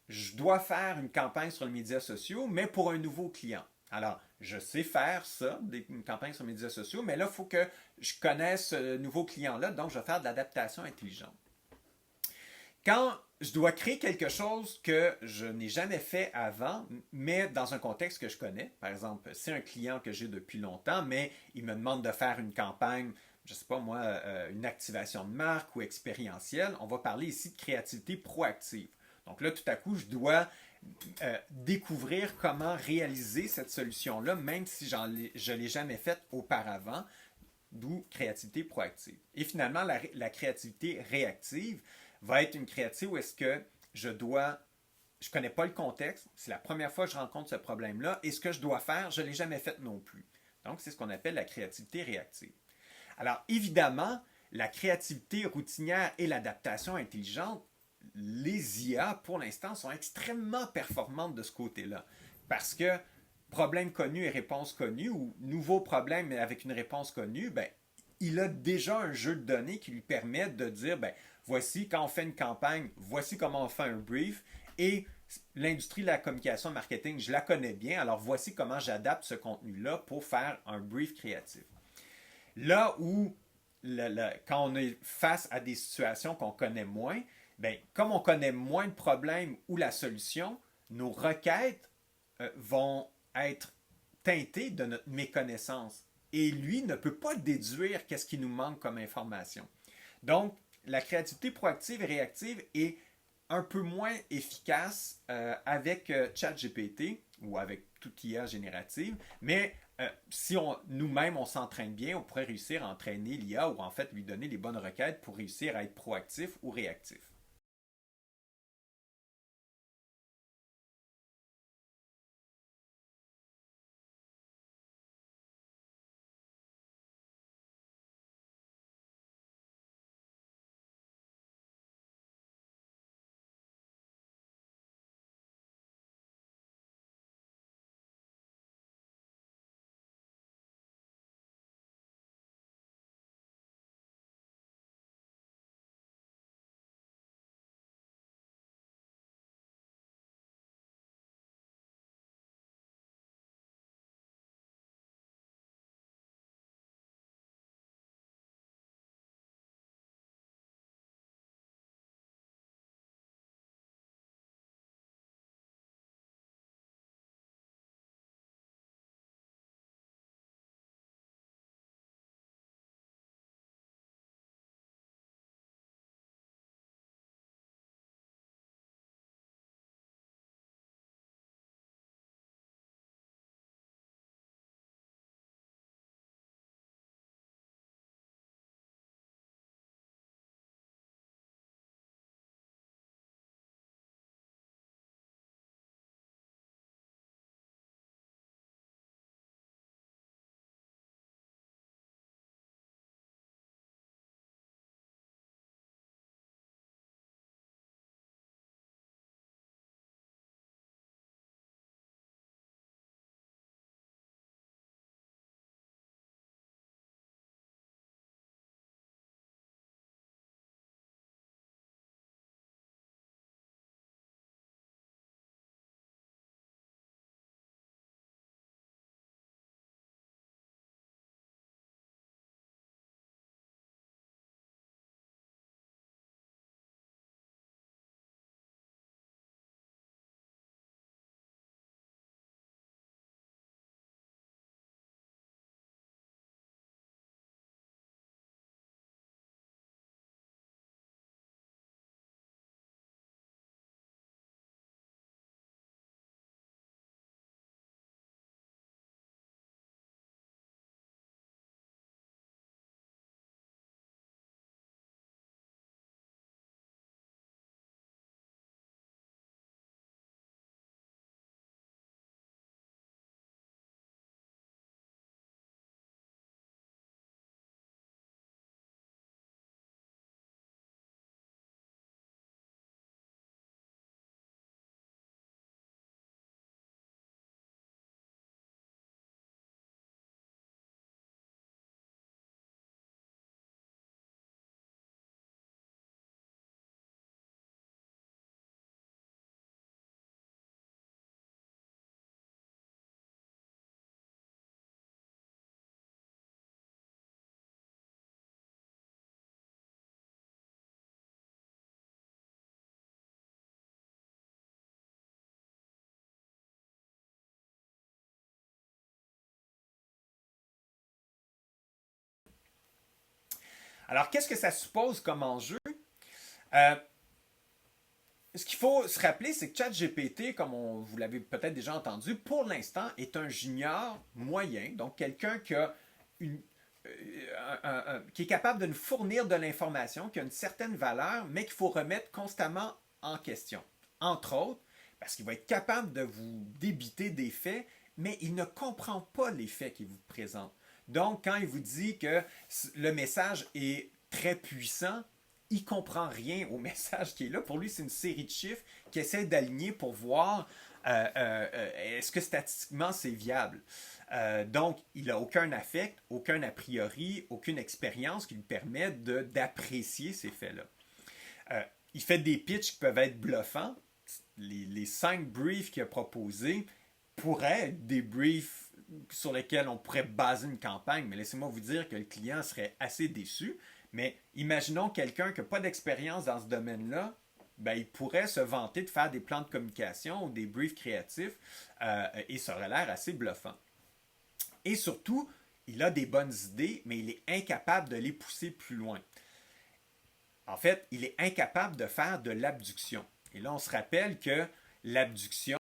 je dois faire une campagne sur les médias sociaux, mais pour un nouveau client. Alors, je sais faire ça, une campagne sur les médias sociaux, mais là, il faut que je connaisse ce nouveau client-là, donc je vais faire de l'adaptation intelligente. Quand je dois créer quelque chose que je n'ai jamais fait avant, mais dans un contexte que je connais, par exemple, c'est un client que j'ai depuis longtemps, mais il me demande de faire une campagne, je ne sais pas moi, une activation de marque ou expérientielle, on va parler ici de créativité proactive. Donc là, tout à coup, je dois découvrir comment réaliser cette solution-là, même si je ne l'ai jamais faite auparavant, d'où créativité proactive. Et finalement, la créativité réactive va être une créativité où est-ce que je ne connais pas le contexte, c'est la première fois que je rencontre ce problème-là, et ce que je dois faire, je ne l'ai jamais fait non plus. Donc, c'est ce qu'on appelle la créativité réactive. Alors, évidemment, la créativité routinière et l'adaptation intelligente, les IA, pour l'instant, sont extrêmement performantes de ce côté-là. Parce que problème connu et réponse connue, ou nouveau problème mais avec une réponse connue, ben, il a déjà un jeu de données qui lui permet de dire, ben, voici quand on fait une campagne, voici comment on fait un brief, et l'industrie de la communication marketing, je la connais bien, alors voici comment j'adapte ce contenu-là pour faire un brief créatif. Là où, quand on est face à des situations qu'on connaît moins, bien, comme on connaît moins le problème ou la solution, nos requêtes vont être teintés de notre méconnaissance. Et lui ne peut pas déduire qu'est-ce qui nous manque comme information. Donc, la créativité proactive et réactive est un peu moins efficace avec ChatGPT ou avec toute IA générative, mais si nous-mêmes on s'entraîne bien, on pourrait réussir à entraîner l'IA ou en fait lui donner les bonnes requêtes pour réussir à être proactif ou réactif. Alors, qu'est-ce que ça suppose comme enjeu? Euh, Ce qu'il faut se rappeler, c'est que ChatGPT, comme vous l'avez peut-être déjà entendu, pour l'instant est un junior moyen, donc quelqu'un qui a une, qui est capable de nous fournir de l'information, qui a une certaine valeur, mais qu'il faut remettre constamment en question. Entre autres, parce qu'il va être capable de vous débiter des faits, mais il ne comprend pas les faits qu'il vous présente. Donc, quand il vous dit que le message est très puissant, il comprend rien au message qui est là. Pour lui, c'est une série de chiffres qu'il essaie d'aligner pour voir est-ce que statistiquement c'est viable. Donc, il n'a aucun affect, aucun a priori, aucune expérience qui lui permet d'apprécier ces faits-là. Il fait des pitchs qui peuvent être bluffants. Les 5 briefs qu'il a proposés pourraient être des briefs sur lesquels on pourrait baser une campagne, mais laissez-moi vous dire que le client serait assez déçu. Mais imaginons quelqu'un qui n'a pas d'expérience dans ce domaine-là, ben, il pourrait se vanter de faire des plans de communication ou des briefs créatifs et ça aurait l'air assez bluffant. Et surtout, il a des bonnes idées, mais il est incapable de les pousser plus loin. En fait, il est incapable de faire de l'abduction. Et là, on se rappelle que l'abduction,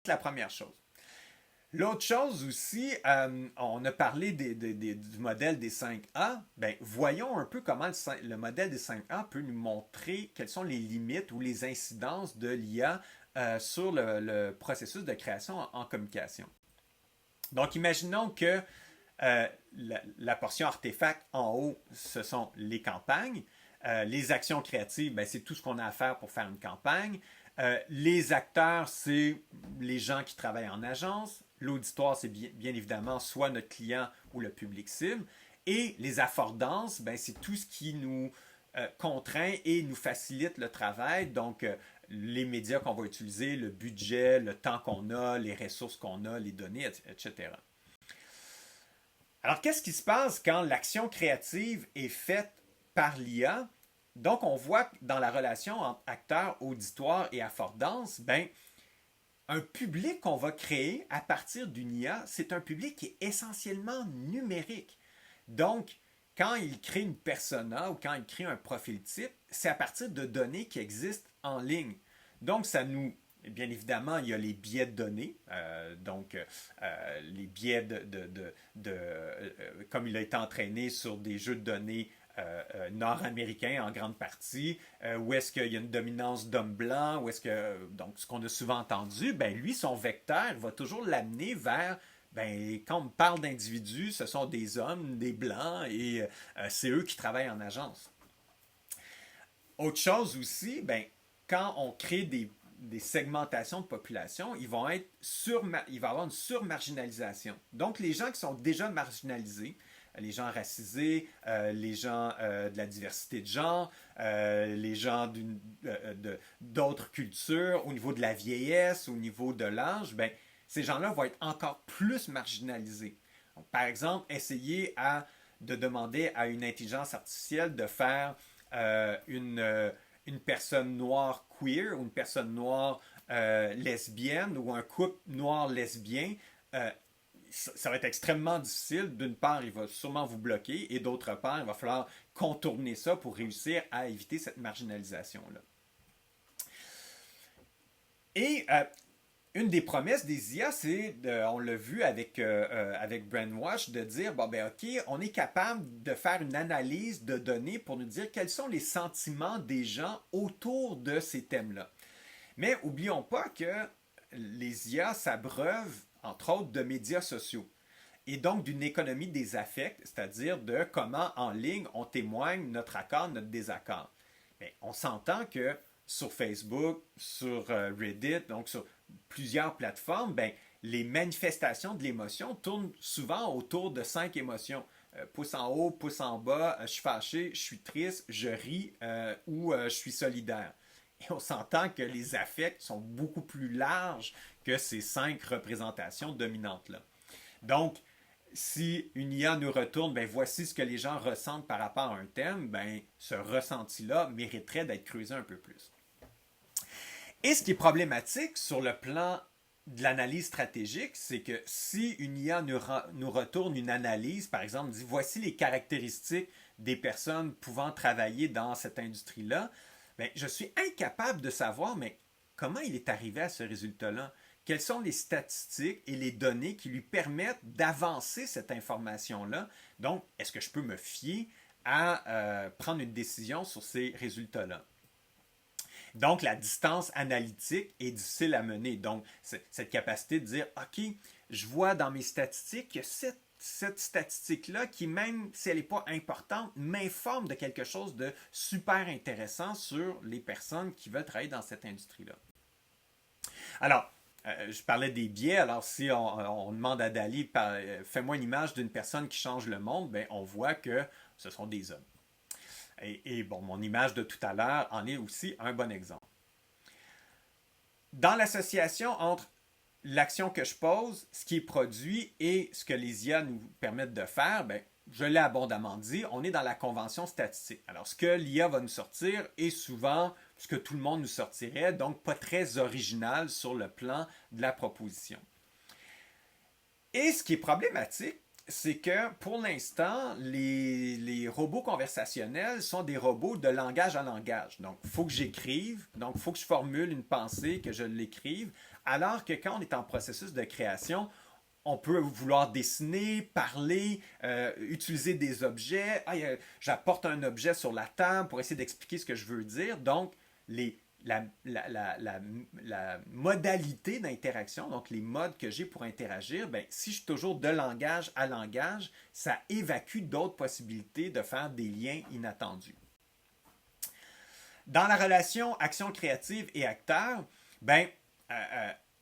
c'est la première chose. L'autre chose aussi, on a parlé du modèle des 5A. Ben, voyons un peu comment le modèle des 5A peut nous montrer quelles sont les limites ou les incidences de l'IA sur le processus de création en communication. Donc, imaginons que la portion artefact en haut, ce sont les campagnes. Les actions créatives, ben, c'est tout ce qu'on a à faire pour faire une campagne. Les acteurs, c'est les gens qui travaillent en agence. L'auditoire, c'est bien évidemment soit notre client ou le public cible. Et les affordances, ben, c'est tout ce qui nous contraint et nous facilite le travail. Donc, les médias qu'on va utiliser, le budget, le temps qu'on a, les ressources qu'on a, les données, etc. Alors, qu'est-ce qui se passe quand l'action créative est faite par l'IA? Donc, on voit que dans la relation entre acteur, auditoire et affordance, ben, un public qu'on va créer à partir d'une IA, c'est un public qui est essentiellement numérique. Donc, quand il crée une persona ou quand il crée un profil type, c'est à partir de données qui existent en ligne. Donc, ça nous... Bien évidemment, il y a les biais de données, les biais comme il a été entraîné sur des jeux de données nord-américains en grande partie, où est-ce qu'il y a une dominance d'hommes blancs, où est-ce que, donc ce qu'on a souvent entendu, ben lui, son vecteur va toujours l'amener vers, ben, quand on parle d'individus, ce sont des hommes, des blancs, et c'est eux qui travaillent en agence. Autre chose aussi, ben, quand on crée des segmentations de population, il va y avoir une surmarginalisation. Donc, les gens qui sont déjà marginalisés, les gens racisés, les gens de la diversité de genre, les gens d'autres cultures, au niveau de la vieillesse, au niveau de l'âge, ben, ces gens-là vont être encore plus marginalisés. Donc, par exemple, essayer de demander à une intelligence artificielle de faire une personne noire queer ou une personne noire lesbienne ou un couple noir-lesbien, ça va être extrêmement difficile. D'une part, il va sûrement vous bloquer et d'autre part, il va falloir contourner ça pour réussir à éviter cette marginalisation-là. Et une des promesses des IA, c'est, on l'a vu avec Brainwash, de dire, bon, ben, OK, on est capable de faire une analyse de données pour nous dire quels sont les sentiments des gens autour de ces thèmes-là. Mais n'oublions pas que les IA s'abreuvent, entre autres, de médias sociaux. Et donc d'une économie des affects, c'est-à-dire de comment en ligne on témoigne notre accord, notre désaccord. Mais on s'entend que sur Facebook, sur Reddit, donc sur plusieurs plateformes, ben, les manifestations de l'émotion tournent souvent autour de 5 émotions. Pouce en haut, pouce en bas, je suis fâché, je suis triste, je ris ou je suis solidaire. Et on s'entend que les affects sont beaucoup plus larges que ces 5 représentations dominantes-là. Donc, si une IA nous retourne, ben voici ce que les gens ressentent par rapport à un thème, ben ce ressenti-là mériterait d'être creusé un peu plus. Et ce qui est problématique sur le plan de l'analyse stratégique, c'est que si une IA nous retourne une analyse, par exemple, dit voici les caractéristiques des personnes pouvant travailler dans cette industrie-là, ben, je suis incapable de savoir, mais comment il est arrivé à ce résultat-là? Quelles sont les statistiques et les données qui lui permettent d'avancer cette information-là? Donc, est-ce que je peux me fier à prendre une décision sur ces résultats-là? Donc, la distance analytique est difficile à mener. Donc, cette capacité de dire, OK, je vois dans mes statistiques que cette statistique-là, qui même si elle n'est pas importante, m'informe de quelque chose de super intéressant sur les personnes qui veulent travailler dans cette industrie-là. Alors, je parlais des biais. Alors, si on demande à Dali, fais-moi une image d'une personne qui change le monde, ben, on voit que ce sont des hommes. Et bon, mon image de tout à l'heure en est aussi un bon exemple. Dans l'association entre l'action que je pose, ce qui est produit et ce que les IA nous permettent de faire, ben, je l'ai abondamment dit, on est dans la convention statistique. Alors, ce que l'IA va nous sortir est souvent ce que tout le monde nous sortirait, donc pas très original sur le plan de la proposition. Et ce qui est problématique, c'est que pour l'instant, les robots conversationnels sont des robots de langage à langage. Donc, il faut que j'écrive, donc il faut que je formule une pensée, que je l'écrive, alors que quand on est en processus de création, on peut vouloir dessiner, parler, utiliser des objets. J'apporte un objet sur la table pour essayer d'expliquer ce que je veux dire. Donc, la modalité d'interaction, donc les modes que j'ai pour interagir, ben, si je suis toujours de langage à langage, ça évacue d'autres possibilités de faire des liens inattendus. Dans la relation action créative et acteur, ben,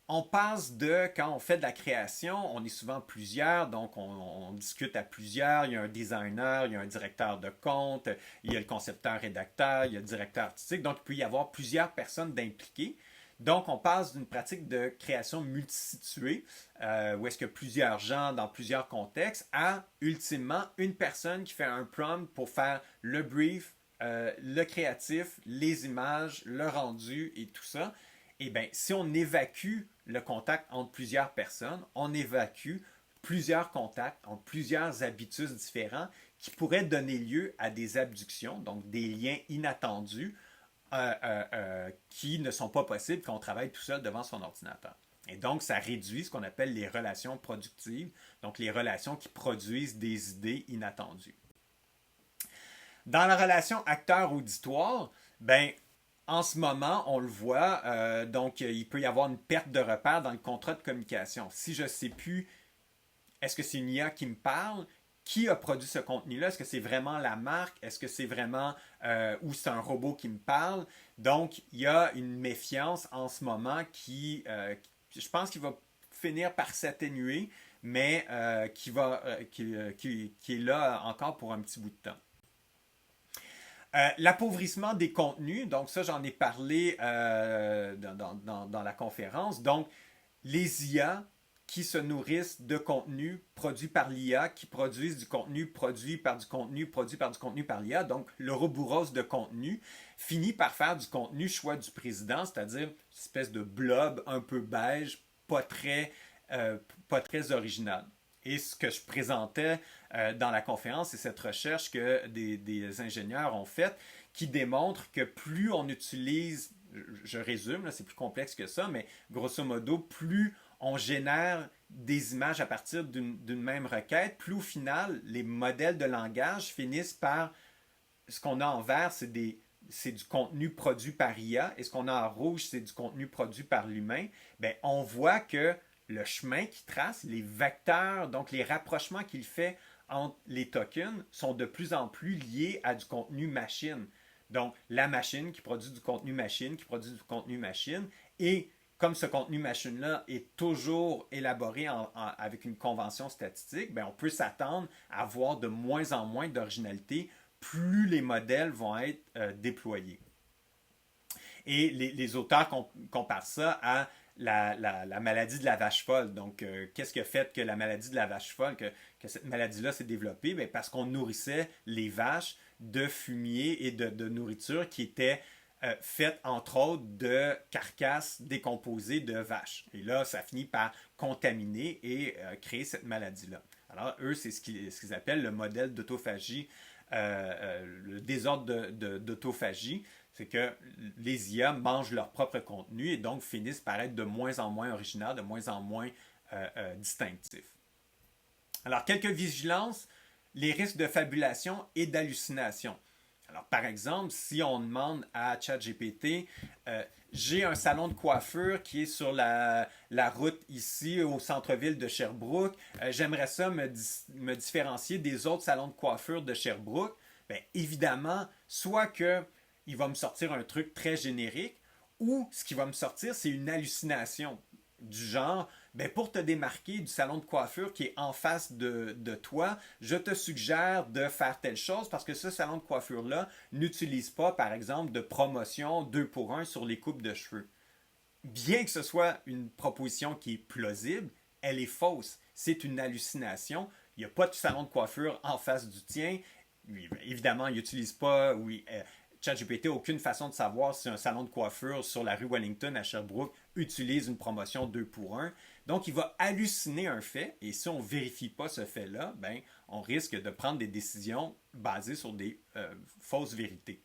on passe de, quand on fait de la création, on est souvent plusieurs, donc on discute à plusieurs, il y a un designer, il y a un directeur de compte, il y a le concepteur-rédacteur, il y a le directeur artistique, donc il peut y avoir plusieurs personnes d'impliquées. Donc on passe d'une pratique de création multisituée, où est-ce que plusieurs gens dans plusieurs contextes, à ultimement une personne qui fait un prompt pour faire le brief, le créatif, les images, le rendu et tout ça. Eh bien, si on évacue le contact entre plusieurs personnes, on évacue plusieurs contacts entre plusieurs habitus différents qui pourraient donner lieu à des abductions, donc des liens inattendus qui ne sont pas possibles quand on travaille tout seul devant son ordinateur. Et donc, ça réduit ce qu'on appelle les relations productives, donc les relations qui produisent des idées inattendues. Dans la relation acteur-auditoire, ben, en ce moment, on le voit, donc il peut y avoir une perte de repère dans le contrat de communication. Si je ne sais plus, est-ce que c'est une IA qui me parle? Qui a produit ce contenu-là? Est-ce que c'est vraiment la marque? Est-ce que c'est vraiment ou c'est un robot qui me parle? Donc, il y a une méfiance en ce moment qui, je pense qu'il va finir par s'atténuer, mais qui est là encore pour un petit bout de temps. L'appauvrissement des contenus, donc ça j'en ai parlé dans la conférence. Donc les IA qui se nourrissent de contenu produit par l'IA, qui produisent du contenu produit par du contenu produit par du contenu par l'IA. Donc le roubourose de contenu finit par faire du contenu choix du président, c'est-à-dire une espèce de blob un peu beige, pas très original. Et ce que je présentais dans la conférence, c'est cette recherche que des ingénieurs ont faite qui démontre que plus on utilise, je résume, là, c'est plus complexe que ça, mais grosso modo, plus on génère des images à partir d'une même requête, plus au final, les modèles de langage finissent par, ce qu'on a en vert, c'est du contenu produit par IA, et ce qu'on a en rouge, c'est du contenu produit par l'humain. Bien, on voit que le chemin qu'il trace, les vecteurs, donc les rapprochements qu'il fait entre les tokens sont de plus en plus liés à du contenu machine. Donc, la machine qui produit du contenu machine, qui produit du contenu machine, et comme ce contenu machine-là est toujours élaboré avec une convention statistique, bien, on peut s'attendre à avoir de moins en moins d'originalité plus les modèles vont être déployés. Et les auteurs comparent ça à la maladie de la vache folle. Donc, qu'est-ce qui a fait que la maladie de la vache folle, que cette maladie-là s'est développée? Bien, parce qu'on nourrissait les vaches de fumier et de nourriture qui était faite, entre autres, de carcasses décomposées de vaches. Et là, ça finit par contaminer et créer cette maladie-là. Alors, eux, c'est ce qu'ils appellent le modèle d'autophagie, le désordre d'autophagie. C'est que les IA mangent leur propre contenu et donc finissent par être de moins en moins original, de moins en moins distinctifs. Alors, quelques vigilances, les risques de fabulation et d'hallucination. Alors, par exemple, si on demande à ChatGPT, j'ai un salon de coiffure qui est sur la route ici au centre-ville de Sherbrooke, j'aimerais ça me différencier des autres salons de coiffure de Sherbrooke. Bien, évidemment, soit que il va me sortir un truc très générique, ou ce qui va me sortir, c'est une hallucination du genre, ben pour te démarquer du salon de coiffure qui est en face de toi, je te suggère de faire telle chose parce que ce salon de coiffure-là n'utilise pas, par exemple, de promotion 2 pour 1 sur les coupes de cheveux. Bien que ce soit une proposition qui est plausible, elle est fausse. C'est une hallucination. Il n'y a pas de salon de coiffure en face du tien. Évidemment, il n'utilise pas, ChatGPT n'a aucune façon de savoir si un salon de coiffure sur la rue Wellington à Sherbrooke utilise une promotion 2 pour 1. Donc, il va halluciner un fait et si on ne vérifie pas ce fait-là, ben, on risque de prendre des décisions basées sur des fausses vérités.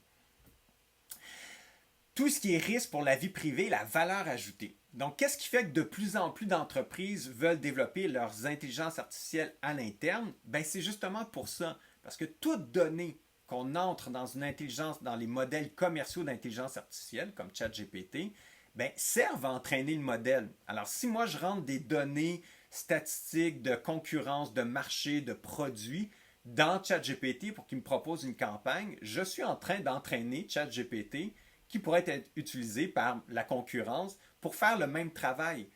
Tout ce qui est risque pour la vie privée, la valeur ajoutée. Donc, qu'est-ce qui fait que de plus en plus d'entreprises veulent développer leurs intelligences artificielles à l'interne? Ben, c'est justement pour ça. Parce que toute donnée qu'on entre dans une intelligence, dans les modèles commerciaux d'intelligence artificielle, comme ChatGPT, ben, servent à entraîner le modèle. Alors, si moi, je rentre des données statistiques de concurrence, de marché, de produits dans ChatGPT pour qu'il me propose une campagne, je suis en train d'entraîner ChatGPT qui pourrait être utilisé par la concurrence pour faire le même travail.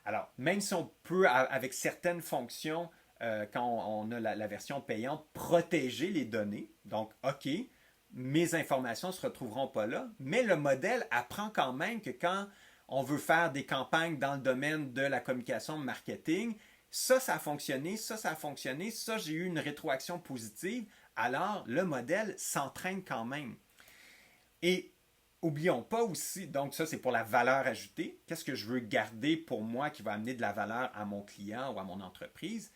Alors, même si on peut, avec certaines fonctions, quand on a la version payante, protéger les données. Donc, OK, mes informations ne se retrouveront pas là, mais le modèle apprend quand même que quand on veut faire des campagnes dans le domaine de la communication marketing, ça a fonctionné, ça a fonctionné, ça, j'ai eu une rétroaction positive. Alors, le modèle s'entraîne quand même. Et oublions pas aussi, donc ça c'est pour la valeur ajoutée, qu'est-ce que je veux garder pour moi qui va amener de la valeur à mon client ou à mon entreprise.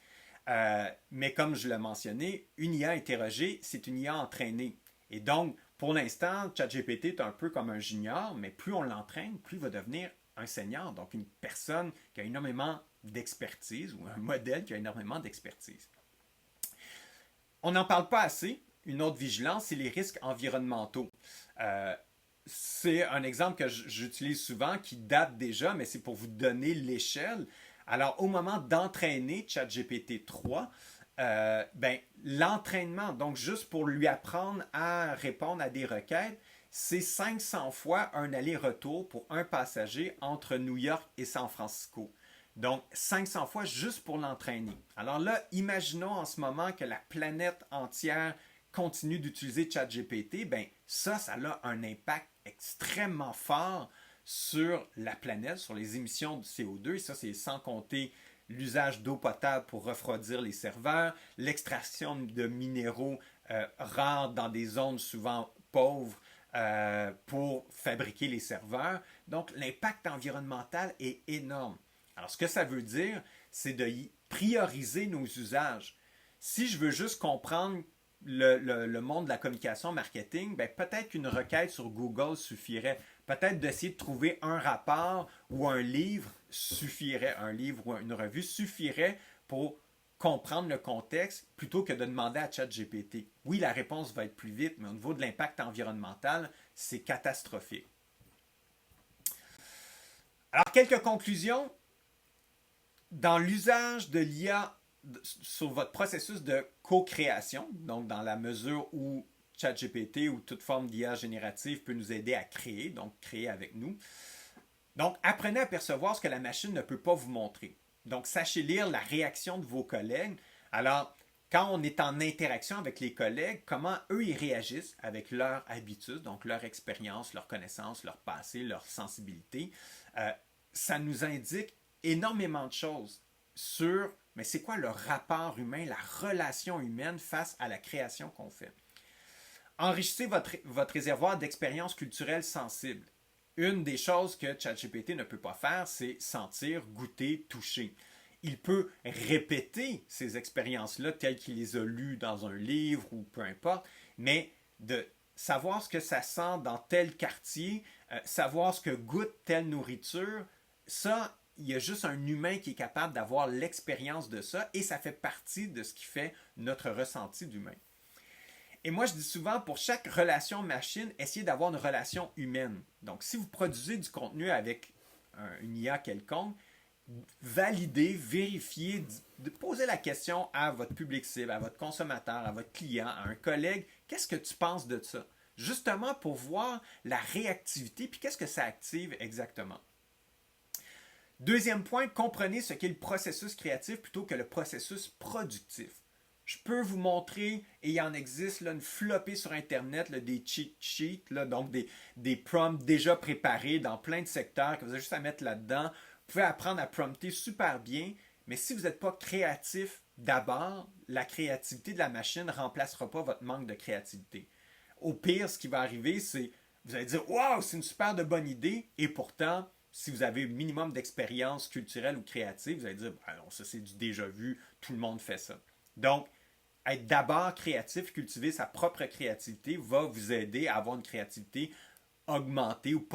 Mais comme je l'ai mentionné, une IA interrogée, c'est une IA entraînée. Et donc, pour l'instant, ChatGPT est un peu comme un junior, mais plus on l'entraîne, plus il va devenir un senior, donc une personne qui a énormément d'expertise ou un modèle qui a énormément d'expertise. On n'en parle pas assez. Une autre vigilance, c'est les risques environnementaux. C'est un exemple que j'utilise souvent qui date déjà, mais c'est pour vous donner l'échelle. Alors, au moment d'entraîner ChatGPT 3, l'entraînement, donc juste pour lui apprendre à répondre à des requêtes, c'est 500 fois un aller-retour pour un passager entre New York et San Francisco. Donc, 500 fois juste pour l'entraîner. Alors là, imaginons en ce moment que la planète entière continue d'utiliser ChatGPT, ben ça a un impact extrêmement fort sur la planète, sur les émissions de CO2. Et ça, c'est sans compter l'usage d'eau potable pour refroidir les serveurs, l'extraction de minéraux rares dans des zones souvent pauvres pour fabriquer les serveurs. Donc, l'impact environnemental est énorme. Alors, ce que ça veut dire, c'est de prioriser nos usages. Si je veux juste comprendre le monde de la communication marketing, ben peut-être qu'une requête sur Google suffirait. Peut-être d'essayer de trouver un rapport ou un livre suffirait, un livre ou une revue suffirait pour comprendre le contexte plutôt que de demander à ChatGPT. Oui, la réponse va être plus vite, mais au niveau de l'impact environnemental, c'est catastrophique. Alors, quelques conclusions. Dans l'usage de l'IA sur votre processus de co-création, donc dans la mesure où ChatGPT ou toute forme d'IA générative peut nous aider à créer, donc créer avec nous. Donc, apprenez à percevoir ce que la machine ne peut pas vous montrer. Donc, sachez lire la réaction de vos collègues. Alors, quand on est en interaction avec les collègues, comment eux, ils réagissent avec leur habitude, donc leur expérience, leur connaissance, leur passé, leur sensibilité. ça nous indique énormément de choses sur, mais c'est quoi le rapport humain, la relation humaine face à la création qu'on fait. Enrichissez votre réservoir d'expériences culturelles sensibles. Une des choses que ChatGPT ne peut pas faire, c'est sentir, goûter, toucher. Il peut répéter ces expériences-là telles qu'il les a lues dans un livre ou peu importe, mais de savoir ce que ça sent dans tel quartier, savoir ce que goûte telle nourriture, ça, il y a juste un humain qui est capable d'avoir l'expérience de ça et ça fait partie de ce qui fait notre ressenti d'humain. Et moi, je dis souvent, pour chaque relation machine, essayez d'avoir une relation humaine. Donc, si vous produisez du contenu avec une IA quelconque, validez, vérifiez, posez la question à votre public cible, à votre consommateur, à votre client, à un collègue, qu'est-ce que tu penses de ça? Justement pour voir la réactivité, puis qu'est-ce que ça active exactement. Deuxième point, comprenez ce qu'est le processus créatif plutôt que le processus productif. Je peux vous montrer, et il en existe là, une flopée sur Internet, là, des cheat sheets, là, donc des prompts déjà préparés dans plein de secteurs que vous avez juste à mettre là-dedans. Vous pouvez apprendre à prompter super bien, mais si vous n'êtes pas créatif d'abord, la créativité de la machine ne remplacera pas votre manque de créativité. Au pire, ce qui va arriver, c'est vous allez dire « Wow, c'est une super de bonne idée » et pourtant, si vous avez un minimum d'expérience culturelle ou créative, vous allez dire ah non, ça c'est du déjà vu, tout le monde fait ça. Donc, être d'abord créatif, cultiver sa propre créativité va vous aider à avoir une créativité augmentée ou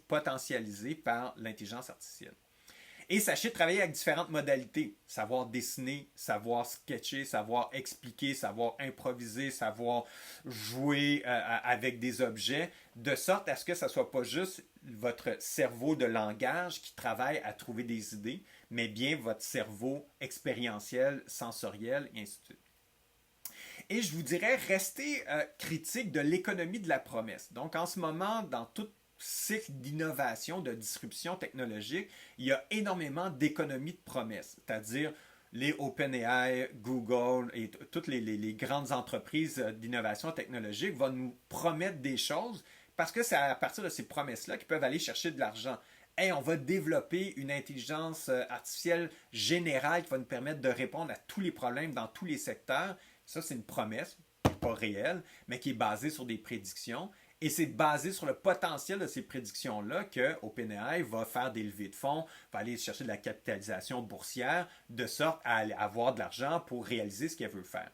potentialisée par l'intelligence artificielle. Et sachez travailler avec différentes modalités. Savoir dessiner, savoir sketcher, savoir expliquer, savoir improviser, savoir jouer avec des objets, de sorte à ce que ce ne soit pas juste votre cerveau de langage qui travaille à trouver des idées, mais bien votre cerveau expérientiel, sensoriel, et ainsi de suite. Et je vous dirais, restez critique de l'économie de la promesse. Donc en ce moment, dans toute cycle d'innovation, de disruption technologique, il y a énormément d'économies de promesses, c'est-à-dire les OpenAI, Google et toutes les grandes entreprises d'innovation technologique vont nous promettre des choses parce que c'est à partir de ces promesses-là qu'ils peuvent aller chercher de l'argent. Hey, on va développer une intelligence artificielle générale qui va nous permettre de répondre à tous les problèmes dans tous les secteurs. Ça, c'est une promesse, pas réelle, mais qui est basée sur des prédictions. Et c'est basé sur le potentiel de ces prédictions-là que OpenAI va faire des levées de fonds, va aller chercher de la capitalisation boursière, de sorte à avoir de l'argent pour réaliser ce qu'elle veut faire.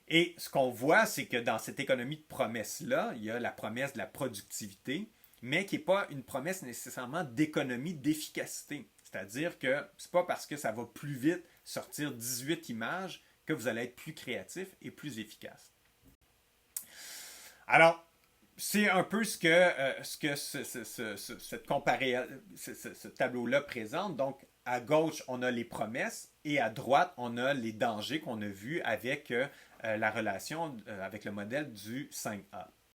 Et ce qu'on voit, c'est que dans cette économie de promesses-là, il y a la promesse de la productivité, mais qui n'est pas une promesse nécessairement d'économie d'efficacité. C'est-à-dire que ce n'est pas parce que ça va plus vite sortir 18 images que vous allez être plus créatif et plus efficace. Alors, c'est un peu ce que ce tableau-là présente. Donc, à gauche, on a les promesses et à droite, on a les dangers qu'on a vus avec la relation, avec le modèle du 5A.